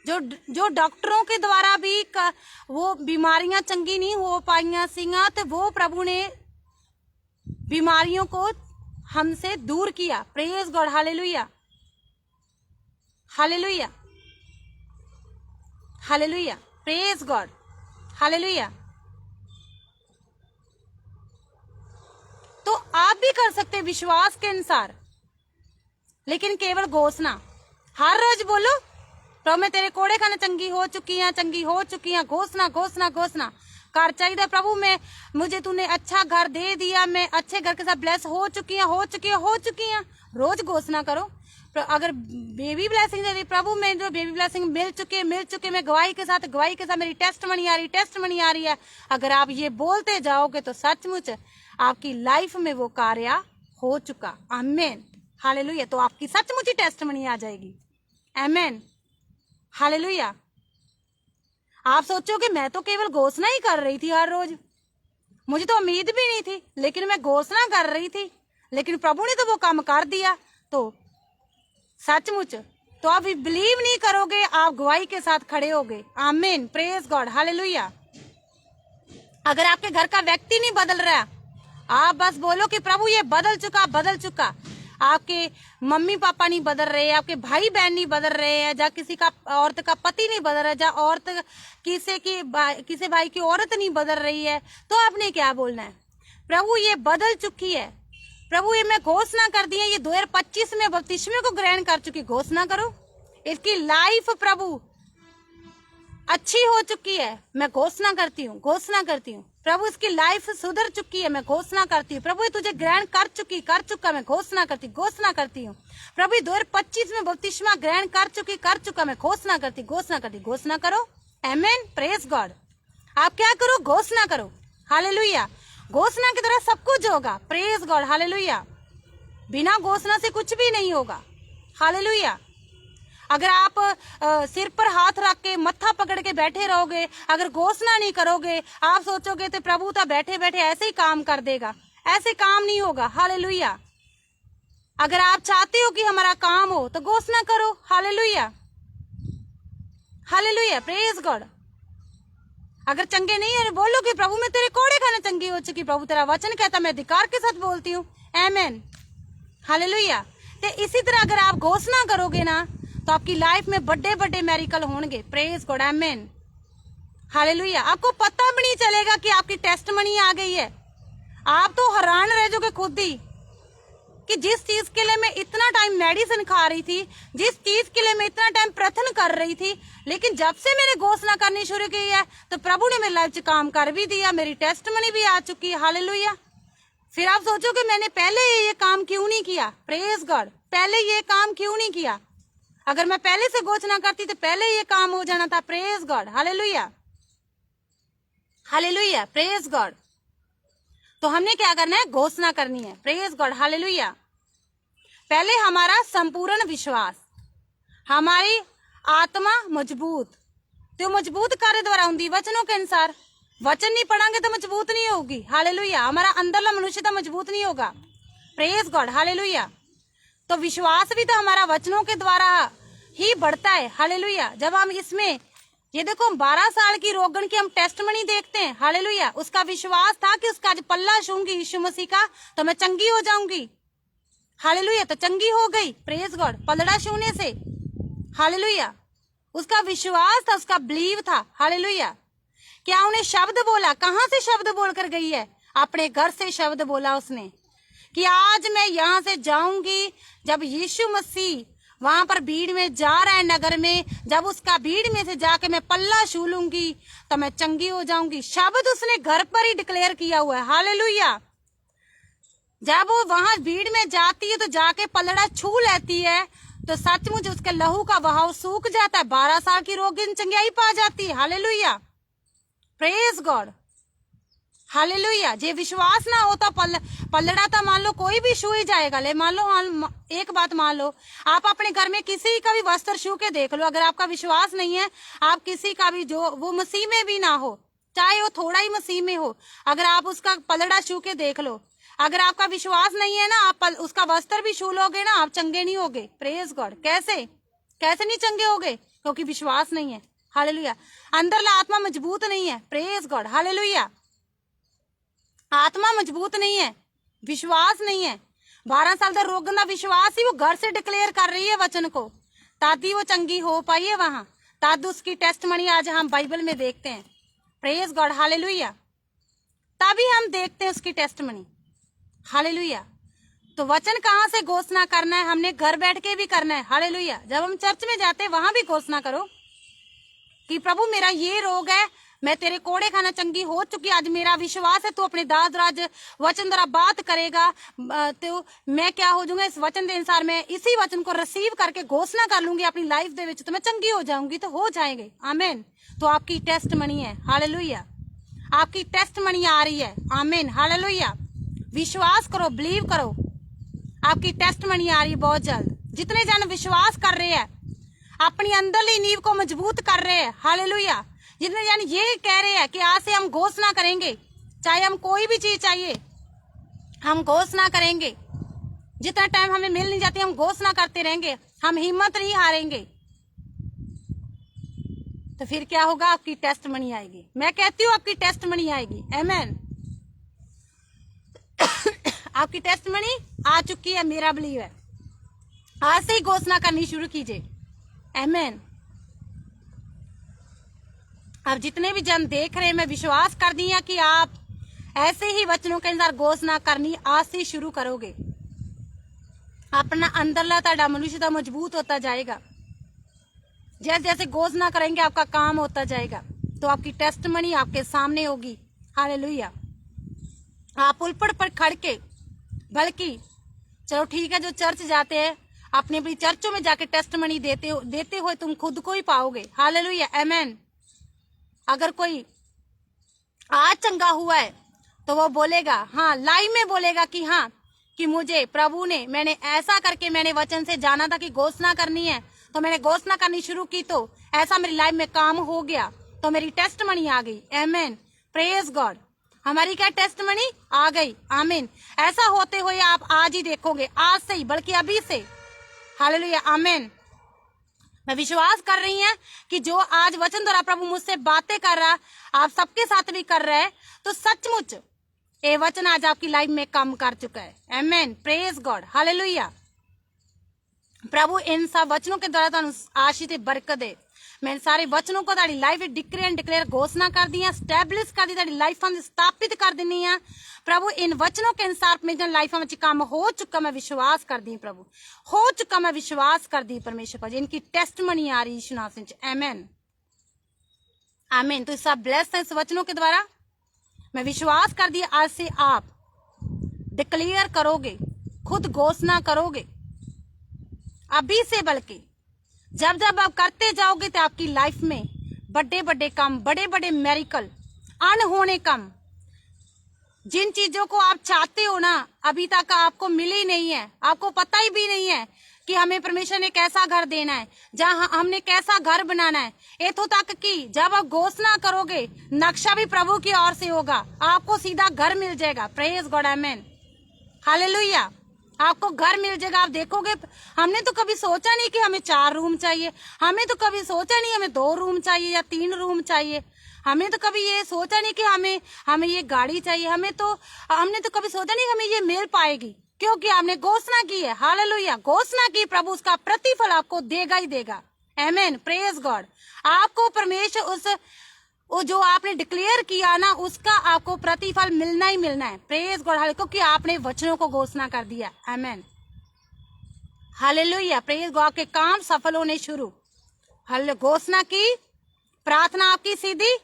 जो डॉक्टरों के द्वारा भी वो बीमारियां चंगी नहीं हो पाइया सिंगा, तो वो प्रभु ने बीमारियों को हमसे दूर किया। Praise God, hallelujah, hallelujah, hallelujah, praise God, hallelujah. तो आप भी कर सकते विश्वास के अनुसार, लेकिन केवल घोषणा। हर रोज बोलो, प्रभु मैं तेरे कोड़े खाने चंगी हो चुकी हैं, चंगी हो चुकी हैं। घोषणा, घोषणा, घोषणा कर चाहिए। प्रभु मैं, मुझे तूने अच्छा घर दे दिया, मैं अच्छे घर के साथ ब्लेस हो चुकी हैं, हो चुकी हैं, हो चुकी हैं। रोज घोषणा करो। अगर बेबी ब्लेसिंग दे रही, प्रभु मैं जो बेबी ब्लेसिंग मिल चुके, मैं गवाही के साथ मेरी टेस्टमनी आ रही है। अगर आप ये बोलते जाओगे तो सचमुच आपकी लाइफ में वो कार्य हो चुका। आमेन, हालेलुया। तो आपकी सचमुच ही टेस्टमनी आ जाएगी। आमेन, हालेलुया। आप सोचोगे मैं तो केवल घोषणा ही कर रही थी हर रोज, मुझे तो उम्मीद भी नहीं थी, लेकिन मैं घोषणा कर रही थी, लेकिन प्रभु ने तो वो काम कर दिया। तो सचमुच तो आप बिलीव नहीं करोगे, आप गवाही के साथ खड़े होगे। आमीन, प्रेज गॉड, हालेलुया। अगर आपके घर का व्यक्ति नहीं बदल रहा, आप बस बोलो कि प्रभु ये बदल चुका, बदल चुका। आपके मम्मी पापा नहीं बदल रहे, आपके भाई बहन नहीं बदल रहे हैं, जा किसी का औरत का पति नहीं बदल रहा, जा औरत किसी भाई की औरत नहीं बदल रही है, तो आपने क्या बोलना है? प्रभु ये बदल चुकी है, प्रभु ये मैं घोषणा कर दी है, ये 2025 में बपतिस्मे को ग्रहण कर चुकी। घोषणा करो, इसकी लाइफ प्रभु अच्छी हो चुकी है। मैं घोषणा करती हूँ, घोषणा करती हूँ। प्रभु इसकी लाइफ सुधर चुकी है, मैं घोषणा करती हूँ। प्रभु तुझे ग्रहण कर चुका, मैं घोषणा करती हूँ। प्रभु 2025 में बपतिस्मा ग्रहण कर चुका, मैं घोषणा करती। घोषणा करो। आमेन, प्रेज गॉड। आप क्या करो? घोषणा करो। हालेलुया। घोषणा की तरह सब कुछ होगा। Praise God, hallelujah. बिना घोषणा से कुछ भी नहीं होगा। हालेलुया। अगर आप सिर पर हाथ रख के मत्था पकड़ के बैठे रहोगे, अगर घोषणा नहीं करोगे, आप सोचोगे तो प्रभु तो बैठे बैठे ऐसे ही काम कर देगा, ऐसे काम नहीं होगा। हालेलुया। अगर आप चाहते हो कि हमारा काम हो तो घोषणा करो। Hallelujah, hallelujah, praise God. अगर चंगे नहीं है बोलो कि प्रभु मैं तेरे कोड़े खाने चंगी हो चुकी। प्रभु तेरा वचन कहता, मैं अधिकार के साथ बोलती हूँ। आमेन, हालेलुया। तो इसी तरह अगर आप घोषणा करोगे ना, तो आपकी लाइफ में बड़े बड़े मेरिकल होंगे। प्रेज गॉड, आमेन, हालेलुया। आपको पता भी नहीं चलेगा कि आपकी टेस्टमनी आ गई है। आप तो हैरान रह जाओगे खुद ही कि जिस चीज के लिए मैं इतना टाइम मेडिसिन खा रही थी, जिस चीज के लिए मैं इतना टाइम प्रार्थना कर रही थी, लेकिन जब से मैंने घोषणा करनी शुरू की है तो प्रभु ने मेरी लाइफ से काम कर भी दिया, मेरी टेस्टमनी भी आ चुकी है। हालेलुया। फिर आप सोचोगे मैंने पहले ये काम क्यों नहीं किया। प्रेज गॉड, पहले ये काम क्यों नहीं किया। अगर मैं पहले से घोषणा करती तो पहले ये काम हो जाना था। Praise God, hallelujah, hallelujah, praise God. तो हमने क्या करना है? घोषणा करनी है। Praise God, hallelujah. पहले हमारा संपूर्ण विश्वास, हमारी आत्मा मजबूत, तो मजबूत कार्य द्वारा होंगी वचनों के अनुसार। वचन नहीं पढ़ांगे तो मजबूत नहीं होगी। हालेलुया। हमारा अंदरला मनुष्य तो मजबूत नहीं होगा। Praise God, hallelujah. तो विश्वास भी तो हमारा वचनों के द्वारा ही बढ़ता है। हालेलुया। जब हम इसमें ये देखो 12 साल की रोगन की हम टेस्टमनी देखते हैं। हालेलुया। उसका विश्वास था कि उसका आज पल्ला छूंगी यीशु मसीह का तो मैं चंगी हो जाऊंगी। हालेलुया। तो चंगी हो गई। प्रेज गॉड, पलड़ा छूने से। हालेलुया। उसका विश्वास था, उसका बिलीव था। हालेलुया। क्या उन्हें शब्द बोला? कहां से शब्द बोलकर गई है? अपने घर से शब्द बोला उसने कि आज मैं यहां से जाऊंगी। जब यीशु मसीह वहां पर भीड़ में जा रहा है नगर में, जब उसका भीड़ में से जाके मैं पल्ला छू लूंगी तो मैं चंगी हो जाऊंगी। शब्द उसने घर पर ही डिक्लेयर किया हुआ है। हालेलुया। जब वो वहां भीड़ में जाती है तो जाके पलड़ा छू लेती है तो सचमुच उसके लहू का बहाव सूख जाता है, 12 साल की रोगिन चंगाई पा जाती है। Hallelujah, praise God, hallelujah. जे विश्वास ना हो तो पलड़ा तो मान लो कोई भी छू ही जाएगा। ले मान लो, एक बात मान लो, आप अपने घर में किसी का भी वस्त्र छू के देख लो, अगर आपका विश्वास नहीं है, आप किसी का भी, जो वो मसीह में भी ना हो, चाहे वो थोड़ा ही मसीह में हो, अगर आप उसका पलड़ा छू के देख लो, अगर आपका विश्वास नहीं है ना, आप उसका वस्त्र भी छू लोगे ना, आप चंगे नहीं होगे। Praise God. कैसे नहीं चंगे होगे? क्योंकि विश्वास नहीं है। हालेलुया। अंदरला आत्मा मजबूत नहीं है। Praise God. हालेलुया। आत्मा मजबूत नहीं है, विश्वास नहीं है। 12 साल का रोग का विश्वास ही वो घर से डिक्लेयर कर रही है वचन को, ताकि वो चंगी हो पाई है वहां, ताकि उसकी टेस्टमनी आज हम बाइबल में देखते हैं। Praise God. हालेलुया। तभी हम देखते हैं उसकी टेस्टमनी। हालेलुया। तो वचन कहाँ से घोषणा करना है? हमने घर बैठ के भी करना है। हालेलुया। जब हम चर्च में जाते हैं वहां भी घोषणा करो कि प्रभु मेरा ये रोग है, मैं तेरे कोड़े खाना चंगी हो चुकी, आज मेरा विश्वास है तू अपने दास राज वचन द्वारा बात करेगा, तो मैं क्या हो जाऊंगा इस वचन के अनुसार, मैं इसी वचन को रिसीव करके घोषणा कर लूंगी अपनी लाइफ दे विच, तो मैं चंगी हो जाऊंगी, तो हो जाएंगे। आमीन। तो आपकी टेस्ट मनी है। हालेलुया। आपकी टेस्ट मनी आ रही है। आमीन। हालेलुया। विश्वास करो, बिलीव करो, आपकी टेस्ट मनी आ रही है बहुत जल्द। जितने जन विश्वास कर रहे हैं, अपनी अंदरली नींव को मजबूत कर रहे हैं। हालेलुया। जितने जन ये कह रहे हैं कि आज से हम घोषणा करेंगे, चाहे हम कोई भी चीज चाहिए हम घोषणा करेंगे, जितना टाइम हमें मिल नहीं जाती हम घोषणा करते रहेंगे, हम हिम्मत नहीं हारेंगे, तो फिर क्या होगा? आपकी टेस्ट मनी आएगी। मैं कहती हूँ आपकी टेस्ट मनी आएगी। आमीन। आपकी टेस्ट मनी आ चुकी है, मेरा बिलीव है। आज से ही घोषणा करनी शुरू कीजिए। आमीन। अब जितने भी जन देख रहे हैं, मैं विश्वास कर दी है कि आप ऐसे ही वचनों के अनुसार घोषणा करनी आज से शुरू करोगे। अपना अंदरला ताड़ा मनुष्य मजबूत होता जाएगा। जैसे जैसे घोषणा करेंगे आपका काम होता जाएगा, तो आपकी टेस्टमनी आपके सामने होगी। हालेलुया। आप पुलपट पर खड़ के, बल्कि चलो ठीक है, जो चर्च जाते हैं अपनी अपनी चर्चों में जाके टेस्टमनी देते हुए तुम खुद को ही पाओगे। हालेलुया। आमीन। अगर कोई आज चंगा हुआ है तो वो बोलेगा, हाँ लाइव में बोलेगा कि हाँ, कि मुझे प्रभु ने, मैंने ऐसा करके, मैंने वचन से जाना था कि घोषणा करनी है, तो मैंने घोषणा करनी शुरू की, तो ऐसा मेरी लाइफ में काम हो गया, तो मेरी टेस्टमनी आ गई। आमीन। Praise God. हमारी क्या टेस्टमनी आ गई। आमीन। ऐसा होते हुए आप आज ही देखोगे, आज से ही, बल्कि अभी से। हालेलुया। आमीन। मैं विश्वास कर रही हैं कि जो आज वचन द्वारा प्रभु मुझसे बातें कर रहा, आप सबके साथ भी कर रहे हैं, तो सचमुच ये वचन आज आपकी लाइफ में काम कर चुका है। आमीन। Praise God. हालेलुया। प्रभु इन सब वचनों के द्वारा तुहानू आशीष बरकत दे। मैं सारे वचनों को ताड़ी लाइफ डिक्लेयर घोषणा कर दी है, स्टैब्लिश कर दी, ताड़ी लाइफ स्थापित कर देनी है। प्रभु इन वचनों के अनुसार मेरी लाइफ में काम हो चुका, मैं विश्वास कर दी प्रभु, हो चुका, मैं विश्वास कर दी परमेश्वर पर, इनकी टेस्टमनी आ रही यीशु नाम से। आमीन। आमीन। तो सब ब्लेस है इस वचनों के द्वारा। मैं विश्वास कर दी, आज से आप डिक्लेयर करोगे, खुद घोषणा करोगे अभी से, बल्कि जब जब आप करते जाओगे तो आपकी लाइफ में बड़े बड़े काम, बड़े बड़े मेरिकल, अनहोने काम, जिन चीजों को आप चाहते हो ना, अभी तक आपको मिली नहीं है, आपको पता ही भी नहीं है कि हमें परमेश्वर ने कैसा घर देना है, जहां हमने कैसा घर बनाना है, इथों तक कि जब आप घोषणा करोगे, नक्शा भी प्रभु की ओर से होगा, आपको सीधा घर मिल जाएगा। Praise God. आमीन। हालेलुया। आपको घर मिल जाएगा। आप देखोगे, हमने तो कभी सोचा नहीं कि हमें 4 रूम चाहिए, हमें तो कभी सोचा नहीं हमें 2 रूम चाहिए या 3 रूम चाहिए, हमें तो कभी ये सोचा नहीं कि हमें ये गाड़ी चाहिए, हमने तो कभी सोचा नहीं हमें ये मिल पाएगी, क्योंकि आपने घोषणा की है। हालेलुया। घोषणा की, प्रभु उसका प्रतिफल आपको देगा ही देगा। आमीन। Praise God. आपको परमेश्वर वो जो आपने डिक्लेयर किया ना, उसका आपको प्रतिफल मिलना ही मिलना है। Praise God. क्योंकि आपने वचनों को घोषणा कर दिया। आमीन। Hallelujah, praise God. आपके काम सफल होने शुरू। हल घोषणा की, प्रार्थना आपकी सीधी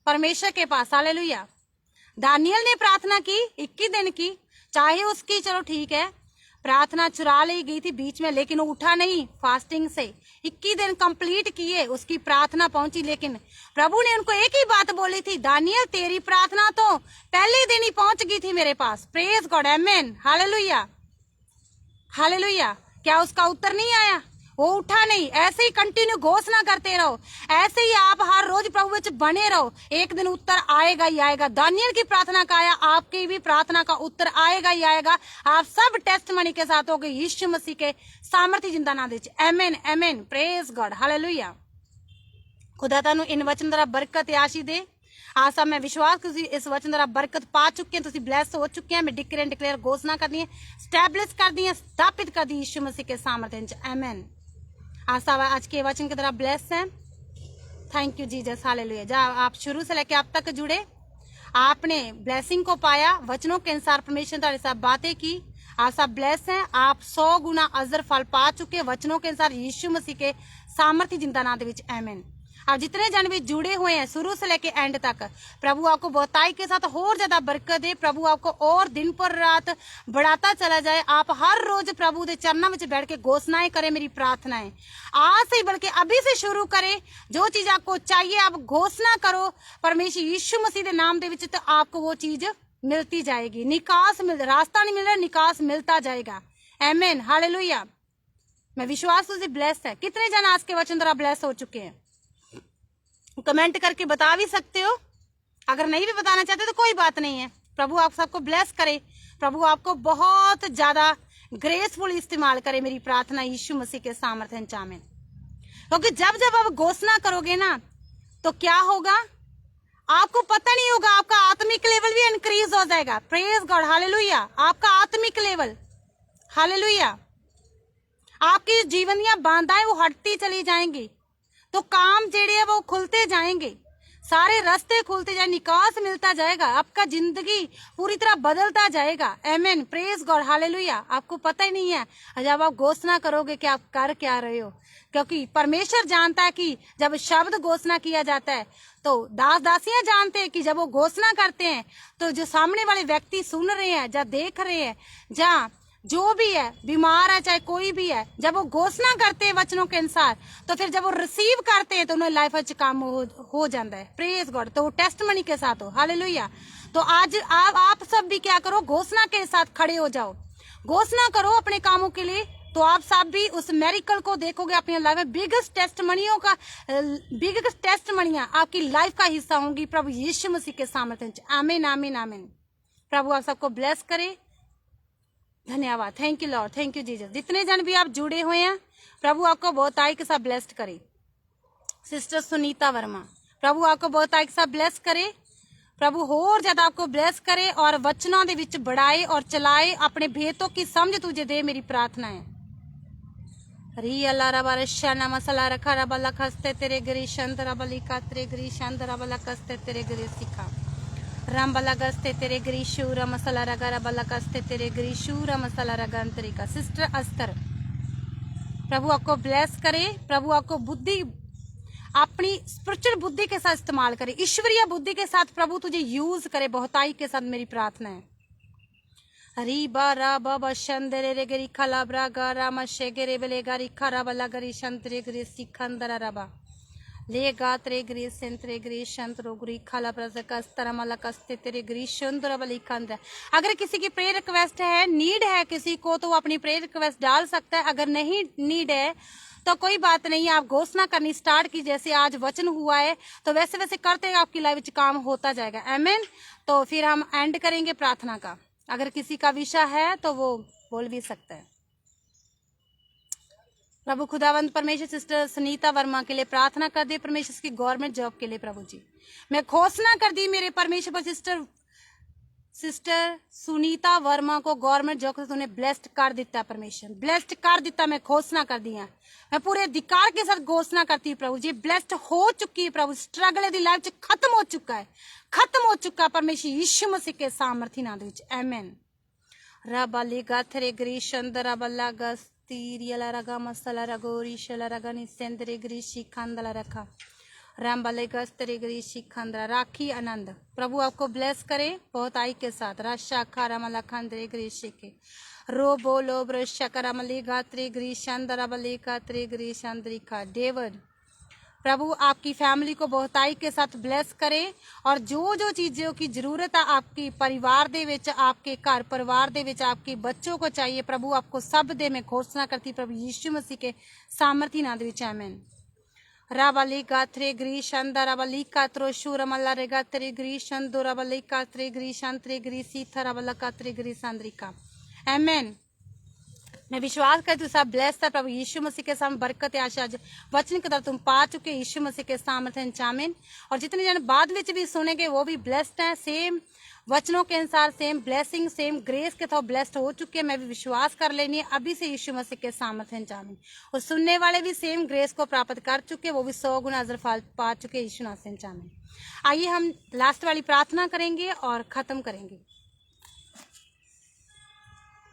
परमेश्वर के पास। हालेलुया। दानियल ने प्रार्थना की 21 दिन की, चाहे उसकी चलो ठीक है प्रार्थना चुरा ली गई थी बीच में, लेकिन वो उठा नहीं फास्टिंग से। 21 दिन कंप्लीट किए, उसकी प्रार्थना पहुंची, लेकिन प्रभु ने उनको एक ही बात बोली थी, दानियल तेरी प्रार्थना तो पहले दिन ही पहुंच गई थी मेरे पास। प्रेज गॉड, आमेन, हालेलुया, हालेलुया। क्या उसका उत्तर नहीं आया? वो उठा नहीं। ऐसे ही कंटिन्यू घोषणा करते रहो, ऐसे ही आप हर रोज प्रभु विच बने रहो, एक दिन उत्तर आएगा ही आएगा। दानियल की प्रार्थना का आया, आपकी भी प्रार्थना का उत्तर आएगा ही आएगा। आप सब टेस्टमनी के साथ होगे यीशु मसीह के सामर्थ्य जिंदा नाम दे। आमेन, आमेन, प्रेज गॉड, हालेलुया। खुदा तानू इन वचन द्वारा बरकत आशीष दे। आशा मैं विश्वास कि इस वचन द्वारा बरकत पा चुके हैं, तुम ब्लैस हो चुके हैं। मैं डिक्लेयर एंड डिक्लेयर घोषणा कर दी है, स्टैब्लिश कर दी है, स्थापित कर दी यीशु मसीह के सामर्थ्य। आमेन। आशा आज के वचन की तरह ब्लेस है। Thank you Jesus, hallelujah. जब आप शुरू से लेकर आप तक जुड़े, आपने ब्लेसिंग को पाया, वचनों के अनुसार परमेश्वर तुम्हारे साथ बातें की, आशा ब्लेस है। आप 100 गुना अजर फल पा चुके वचनों के अनुसार यीशु मसीह के सामर्थ्य जिंदा नाम दे। आमेन। अब जितने जन भी जुड़े हुए हैं शुरू से लेके एंड तक, प्रभु आपको बहुताई के साथ और ज्यादा बरकत दे। प्रभु आपको और दिन पर रात बढ़ाता चला जाए। आप हर रोज प्रभु के चरणों में बैठ के घोषणाएं करें। मेरी प्रार्थना है आज से बल्कि अभी से शुरू करें। जो चीज आपको चाहिए आप घोषणा करो परमेश्वर यीशु मसीह के नाम दे विच, तो आपको वो चीज मिलती जाएगी। निकास मिल, रास्ता नहीं मिल रहा, निकास मिलता जाएगा। आमेन, हालेलुया। मैं विश्वास से ब्लेस है। कितने जन आज के वचन द्वारा ब्लेस हो चुके हैं? कमेंट करके बता भी सकते हो। अगर नहीं भी बताना चाहते तो कोई बात नहीं है। प्रभु आप सबको ब्लेस करे, प्रभु आपको बहुत ज्यादा ग्रेसफुल इस्तेमाल करे। मेरी प्रार्थना यीशु मसीह के सामर्थ्य में, क्योंकि जब जब आप घोषणा करोगे ना तो क्या होगा आपको पता नहीं होगा। आपका आत्मिक लेवल भी इंक्रीज हो जाएगा। Praise God, hallelujah. आपका आत्मिक लेवल, हालेलुया। आपकी जीवनियां बाधाएं वो हटती चली जाएंगी, तो काम जेड़े है वो खुलते जाएंगे, सारे रास्ते खुलते जाए, निकास मिलता जाएगा, आपका जिंदगी पूरी तरह बदलता जाएगा। आमेन, प्रेज गॉड, हालेलुया। आपको पता ही नहीं है जब आप घोषणा करोगे कि आप कर क्या रहे हो, क्योंकि परमेश्वर जानता है कि जब शब्द घोषणा किया जाता है तो दास दासियां जानते हैं कि जब वो घोषणा करते हैं तो जो सामने वाले व्यक्ति सुन रहे हैं या देख रहे हैं, जहाँ जो भी है बीमार है चाहे कोई भी है, जब वो घोषणा करते हैं वचनों के अनुसार तो फिर जब वो रिसीव करते हैं तो उन्हें लाइफ में काम हो जाता है। Praise God. तो वो टेस्टमनी के साथ हो, हालेलुया। तो आज आप सब भी क्या करो, घोषणा के साथ खड़े हो जाओ, घोषणा करो अपने कामों के लिए, तो आप सब भी उस मेरिकल को देखोगे अपनी लाइफ में। बिगेस्ट टेस्टमनियां आपकी लाइफ का हिस्सा होंगी प्रभु यीशु मसीह के सामर्थ्य। आमीन, आमीन, आमीन। प्रभु आप सबको ब्लेस करे। धन्यवाद, thank you Lord, thank you Jesus. जितने जन भी आप जुड़े हुए हैं प्रभु आपको बहुताई के साथ ब्लेस्ड करे। सिस्टर सुनीता वर्मा, प्रभु आपको बहुताई के साथ ब्लेस करे। प्रभु और ज्यादा आपको ब्लेस करे और वचनों दे विच बढ़ाए और चलाए, अपने भेदों की समझ तुझे दे। मेरी प्रार्थना है। री अल्लाह रबा रशाना मसला रखा रबा लखस्ते तेरे गरी शंत रबा लिका तेरे गरी शंत रबा लखस्ते तेरे गरी सिखा राम बलागस्ते तेरे ग्रीशूर मसाला रगा बलागस्ते तेरे ग्रीशूर मसाला रगा। सिस्टर अस्तर, प्रभु आपको ब्लेस करे। प्रभु आपको बुद्धि, अपनी स्पिरिचुअल बुद्धि के साथ इस्तेमाल करे, ईश्वरीय बुद्धि के साथ प्रभु तुझे यूज करे बहुताई के साथ। मेरी प्रार्थना है। हरी बारा बाबा शंदरे रे गरी खला ब्रा गारा मशे गेरे बेले गारी खरा बला गरी शंतरे गरी सिखंदरा रबा ले गात्रे ग्री सेंत्रे ग्री शंतरो ग्री खाला प्रजकस्तरा मलकस्ते तेरे ग्री शंतरा बलिकंद। अगर किसी की प्रेयर रिक्वेस्ट है, नीड है किसी को, तो वो अपनी प्रेयर रिक्वेस्ट डाल सकता है। अगर नहीं नीड है तो कोई बात नहीं, आप घोषणा करनी स्टार्ट की। जैसे आज वचन हुआ है तो वैसे वैसे करते आपकी लाइफ में काम होता जाएगा। आमीन। तो फिर हम एंड करेंगे प्रार्थना का। अगर किसी का विषय है तो वो बोल भी सकता है। प्रभु खुदावंत परमेश्वर सिस्टर सुनीता वर्मा के लिए प्रार्थना कर दी, परमेश्वर की गवर्नमेंट जॉब के लिए। प्रभु जी मैं घोषणा कर दी मेरे परमेश्वर पर सिस्टर सुनीता वर्मा को गवर्नमेंट जॉब से तूने ब्लेस्ड कर दिता। परमेश्वर ब्लेस्ड कर दिता, मैं घोषणा कर दी है। मैं पूरे अधिकार के साथ घोषणा करती हूँ प्रभु जी, ब्लेस्ड हो चुकी है। प्रभु स्ट्रगल दी लाइफ खत्म हो चुका है, खत्म हो चुका है परमेश्वर यीशु मसीह के सामर्थ्य नाम दे। आमीन। रबली गाथरे ग्री शंदरा बल्ला गस तीरियला रगा मसला रगोरी शला रगा निसेंद्रे ग्रीशी खांदला रखा रामबले गस्तरे ग्रीशी खांदरा राखी आनंद। प्रभु आपको ब्लेस करे बहुत आई के साथ। राशा खारामला खांदरे ग्रीशी के रो बोलो ब्रशा करामली गात्रे ग्रीशांदरा बले गात्रे ग्रीशांद्रिका। डेविड प्रभु आपकी फैमिली को बहुताई के साथ ब्लेस करे और जो जो चीज़ों की जरूरत है आपकी परिवार दे विच, आपके घर परिवार दे विच, आपके बच्चों को चाहिए, प्रभु आपको सब दे। मैं घोषणा करती प्रभु यीशु मसीह के सामर्थी नाम दे विच आमीन। राबली गात्रे ग्रीशंदा राबली कात्रो शूरमल्ला रे गात्रे ग्रीशंदो राबली कात्रे ग्रीशंत्रे ग्रीसी थराबला कात्रे ग्रीसांद्रिका। आमीन। मैं विश्वास करती हूँ सब ब्लेस है प्रभु यीशु मसीह के सामने बरकत आशा वचन के द्वारा तुम पा चुके यीशु मसीह के सामर्थ्य आमीन। और जितने जन बाद में भी सुनेंगे वो भी ब्लेस्ड हैं, सेम वचनों के अनुसार सेम ब्लेसिंग सेम ग्रेस के थ्रू ब्लेस्ड हो चुके हैं। मैं भी विश्वास कर लेनी है अभी से यीशु मसीह के सामर्थ्य आमीन। और सुनने वाले भी सेम ग्रेस को प्राप्त कर चुके, वो भी 100 गुना अजर फल पा चुके यीशु मसीह आमीन। आइए हम लास्ट वाली प्रार्थना करेंगे और खत्म करेंगे।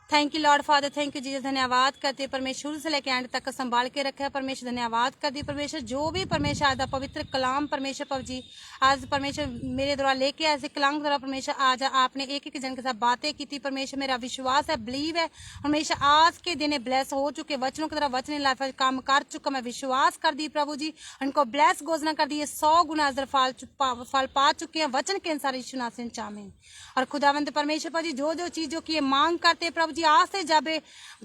Thank you Lord father, thank you Jesus. धन्यवाद करते परमेश्वर से लेकर एंड तक संभाल के रखा है परमेश्वर। धन्यवाद करती परमेश्वर जो भी परमेश्वर आज पवित्र कलाम परमेश्वर प्रभु जी आज परमेश्वर मेरे द्वारा लेके ऐसे कलाम द्वारा परमेश्वर आज आपने एक एक जन के साथ बातें की थी परमेश्वर। मेरा विश्वास है बिलीव है परमेश्वर आज के दिन ब्लेस हो चुके वचनों की तरह वचन लाइफ काम कर चुका। मैं विश्वास कर दी प्रभु जी उनको ब्लेस घोषणा कर दी 100 गुना अजर फल पा चुके हैं वचन के अनुसार यीशु नाम से आमीन। और खुदावंद परमेश्वर प्रभु जी जो जो चीजों की मांग करते प्रभु जी आज से जब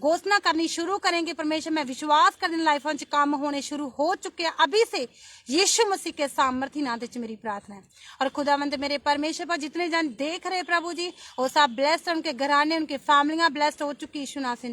घोषणा करनी शुरू करेंगे परमेश्वर मैं विश्वास कर दिन लाइफ में काम होने शुरू हो चुके हैं अभी से यीशु मसीह के सामर्थी नाम से मेरी प्रार्थना है। और खुदावंद मेरे परमेश्वर पर जितने जन देख रहे प्रभु जी वो सब ब्लेस्ड, उनके घराने उनके फैमिलियां ब्लेस्ड हो चुकी यीशु नाम से।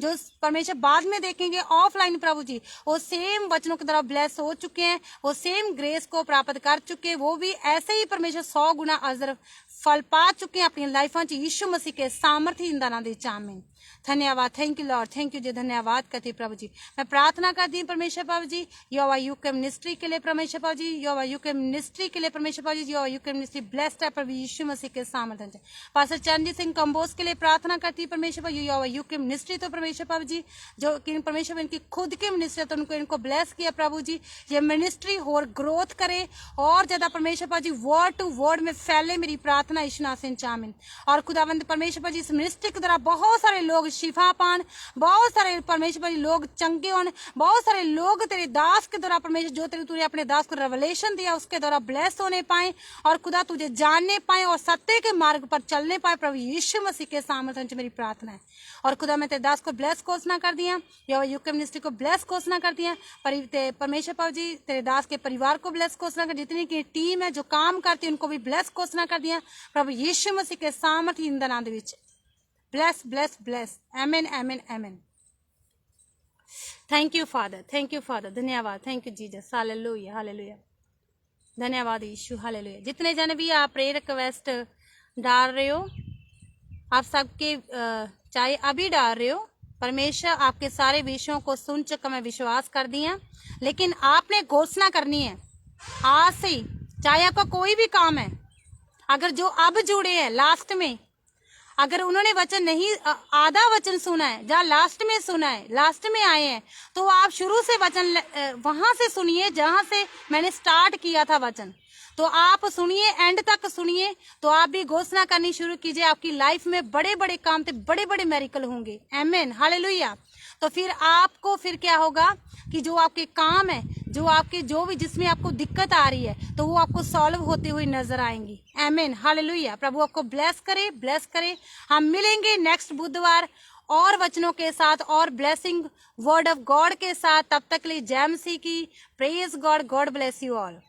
जो परमेश्वर बाद में देखेंगे ऑफलाइन प्रभु जी वो सेम वचनों की तरह ब्लेस हो चुके हैं, वो सेम ग्रेस को प्राप्त कर चुके, वो भी ऐसे ही परमेश्वर 100 गुना अजर फल पा चुके हैं अपनी लाइफ में यीशु मसीह के सामर्थी नाम दे आमीन। धन्यवाद, thank you Lord, thank you जी। धन्यवाद करती प्रभु जी। मैं प्रार्थना करती हूँ परमेश्वर प्रभु जी योवा यूके मिनिस्ट्री के लिए परमेश्वर प्रभु जी, योवा यूके मिनिस्ट्री के लिए परमेश्वर प्रभु जी, योवा यूके मिनिस्ट्री ब्लेस्ड है प्रभु यीशु मसीह के सामर्थ्य से। पास्टर चरणजीत सिंह कंबोज के लिए प्रार्थना करती है परमेश्वर प्रभु जी, योवा यूके मिनिस्ट्री तो परमेश्वर प्रभु जी जो कि परमेश्वर इनकी खुद की मिनिस्ट्री तो उनको इनको ब्लेस किया प्रभु जी। ये मिनिस्ट्री और ग्रोथ करे और ज्यादा परमेश्वर प्रभु जी वर्ड टू वर्ड में फैले मेरी प्रार्थना यीशु नाम से आमीन। और खुदावंद परमेश्वर प्रभु जी इस मिनिस्ट्री के द्वारा बहुत सारे लोग शिफा पान, बहुत सारे परमेश्वर लोग चंगे होने, बहुत सारे लोग तेरे दास के द्वारा परमेश्वर जो तेरे तूने अपने दास को रेवलेशन दिया उसके द्वारा ब्लेस होने पाए और खुदा तुझे जानने पाए और सत्य के मार्ग पर चलने पाए प्रभु यीशु मसीह के सामर्थ्य से मेरी प्रार्थना है। और खुदा मैं तेरे दास को ब्लेस घोषणा कर दिया या यूके मिनिस्ट्री को ब्लेस घोषणा कर दिया परमेश्वर प्रभु जी तेरे दास के परिवार को ब्लेस घोषणा कर, जितनी की टीम है जो काम करती है उनको भी ब्लेस घोषणा कर दिया प्रभु यीशु मसीह के सामर्थ्य नाम दे ब्लेस ब्लेस ब्लेस आमीन आमीन आमीन। Thank you Father, thank you Father, धन्यवाद, thank you Jesus, hallelujah hallelujah, धन्यवाद यीशु, हालेलुया। जितने जन भी आप प्रेयर रिक्वेस्ट डाल रहे हो आप सबके चाहे अभी डाल रहे हो परमेश्वर आपके सारे विषयों को सुन चुका मैं विश्वास कर दिया, लेकिन आपने घोषणा करनी है आज से चाहे आपका कोई भी काम है अगर जो अब जुड़े हैं लास्ट में अगर उन्होंने वचन नहीं आधा वचन सुना है जहाँ लास्ट में सुना है लास्ट में आए हैं तो आप शुरू से वचन वहां से सुनिए जहां से मैंने स्टार्ट किया था वचन, तो आप सुनिए एंड तक सुनिए तो आप भी घोषणा करनी शुरू कीजिए आपकी लाइफ में बड़े बड़े काम थे बड़े बड़े मेरिकल होंगे आमीन हालेलुया। तो फिर आपको फिर क्या होगा कि जो आपके काम है जो आपके जो भी जिसमें आपको दिक्कत आ रही है तो वो आपको सॉल्व होते हुए नजर आएंगी आमीन हालेलुया। प्रभु आपको ब्लेस करे ब्लेस करे। हम मिलेंगे नेक्स्ट बुधवार और वचनों के साथ और ब्लेसिंग वर्ड ऑफ गॉड के साथ। तब तक के लिए जय मसीह की, praise God, God bless you all.